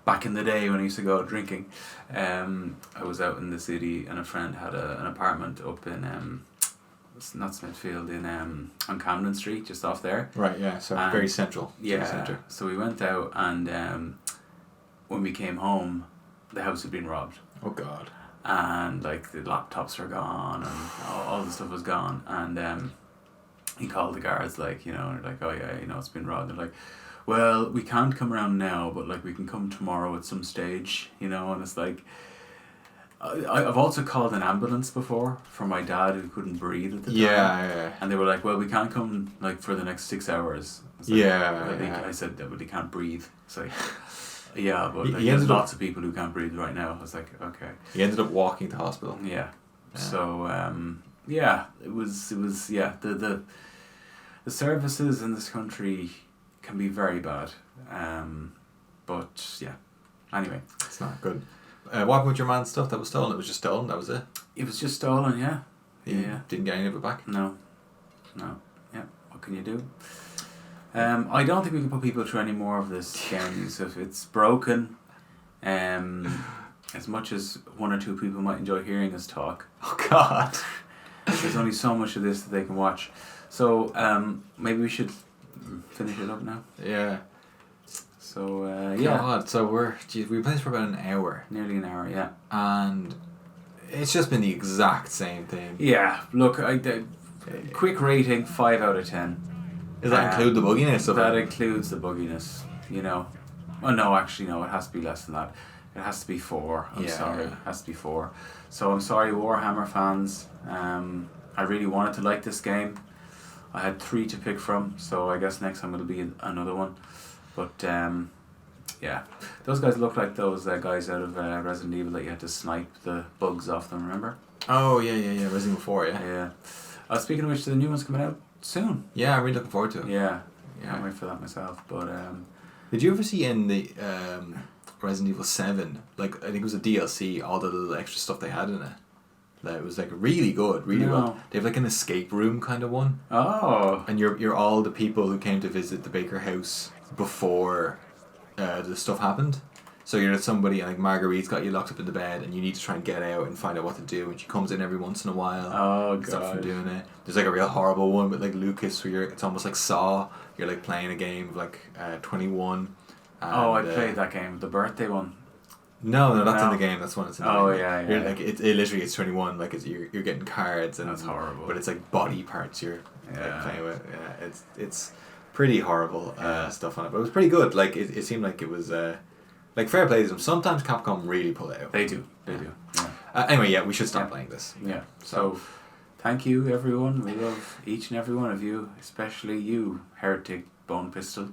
Speaker 2: back in the day when I used to go out drinking, I was out in the city and a friend had an apartment up in, not Smithfield, on Camden Street, just off there.
Speaker 1: Right, yeah, so very central.
Speaker 2: Yeah,
Speaker 1: center.
Speaker 2: So we went out and when we came home, the house had been robbed.
Speaker 1: Oh God.
Speaker 2: And like the laptops were gone and all the stuff was gone, and he called the guards, like, and they're like, oh yeah, it's been robbed. They're like, well, we can't come around now, but like we can come tomorrow at some stage, and it's like, I've also called an ambulance before for my dad who couldn't breathe at the time.
Speaker 1: Yeah.
Speaker 2: And they were like, well, we can't come like for the next 6 hours.
Speaker 1: Like,
Speaker 2: I said that, but he can't breathe. It's like, yeah, but like,
Speaker 1: he
Speaker 2: there's lots of people who can't breathe right now. I was like, okay.
Speaker 1: He ended up walking to hospital.
Speaker 2: Yeah. So it was the services in this country can be very bad, but yeah, anyway,
Speaker 1: it's not good. What happened with your man's stuff that was stolen? It was just stolen, that was it?
Speaker 2: It was just stolen. Yeah.
Speaker 1: Didn't get any of it back?
Speaker 2: No, yeah, what can you do? I don't think we can put people through any more of this game, Yusuf. It's broken. As much as one or two people might enjoy hearing us talk,
Speaker 1: oh God,
Speaker 2: there's only so much of this that they can watch. So maybe we should finish it up now.
Speaker 1: Yeah.
Speaker 2: So
Speaker 1: God, so we played for about an hour.
Speaker 2: Nearly an hour, yeah.
Speaker 1: And it's just been the exact same thing.
Speaker 2: Yeah. Look, quick rating, 5 out of 10.
Speaker 1: Does that include the bugginess of it?
Speaker 2: That includes the bugginess. Well, no, actually, no. It has to be less than that. It has to be 4. I'm sorry. It has to be 4. So I'm sorry, Warhammer fans. I really wanted to like this game. I had 3 to pick from, so I guess next time it'll be another one. But yeah, those guys look like those guys out of Resident Evil that you had to snipe the bugs off them. Remember?
Speaker 1: Oh yeah, Resident Evil 4,
Speaker 2: Yeah. Speaking of which, the new one's coming out soon.
Speaker 1: Yeah, I'm really looking forward to it.
Speaker 2: Yeah. Can't wait for that myself. But
Speaker 1: did you ever see in the Resident Evil 7, like, I think it was a DLC, all the little extra stuff they had in it? That it was like really good, really good. They have like an escape room kind of one.
Speaker 2: Oh.
Speaker 1: And you're all the people who came to visit the Baker house before the stuff happened. So you're with somebody and like Marguerite's got you locked up in the bed and you need to try and get out and find out what to do, and she comes in every once in a while.
Speaker 2: Oh
Speaker 1: Stop from
Speaker 2: god.
Speaker 1: doing it. There's like a real horrible one with like Lucas where it's almost like Saw. You're like playing a game of like 21.
Speaker 2: Oh, I played that game, the birthday one.
Speaker 1: No, that's in the game. That's one that's in the game.
Speaker 2: Oh yeah.
Speaker 1: You're like it literally it's 21. Like you're getting cards and
Speaker 2: that's horrible.
Speaker 1: But it's like body parts you're
Speaker 2: Yeah.
Speaker 1: playing with. Yeah, it's pretty horrible stuff on it, but it was pretty good. Like it seemed like it was like fair play to them. Sometimes Capcom really pull it out.
Speaker 2: They do. Yeah.
Speaker 1: Anyway, yeah, we should stop playing this.
Speaker 2: Yeah. So, thank you everyone. We love each and every one of you, especially you, Heretic Bone Pistol.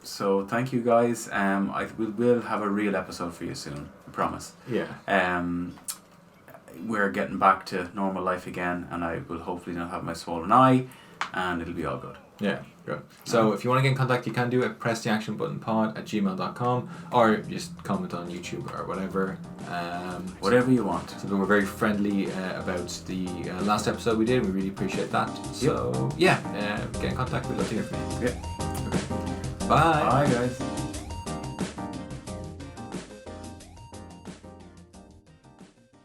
Speaker 2: So thank you guys. We will have a real episode for you soon. I promise.
Speaker 1: Yeah.
Speaker 2: We're getting back to normal life again, and I will hopefully not have my swollen eye, and it'll be all good.
Speaker 1: Yeah, good. So if you want to get in contact, you can do it at presstheactionbuttonpod@gmail.com, or just comment on YouTube or whatever.
Speaker 2: Whatever you want.
Speaker 1: So we were very friendly about the last episode we did. We really appreciate that. So get in contact. We'd love to hear from you.
Speaker 2: Yeah.
Speaker 1: Okay. Bye.
Speaker 2: Bye guys.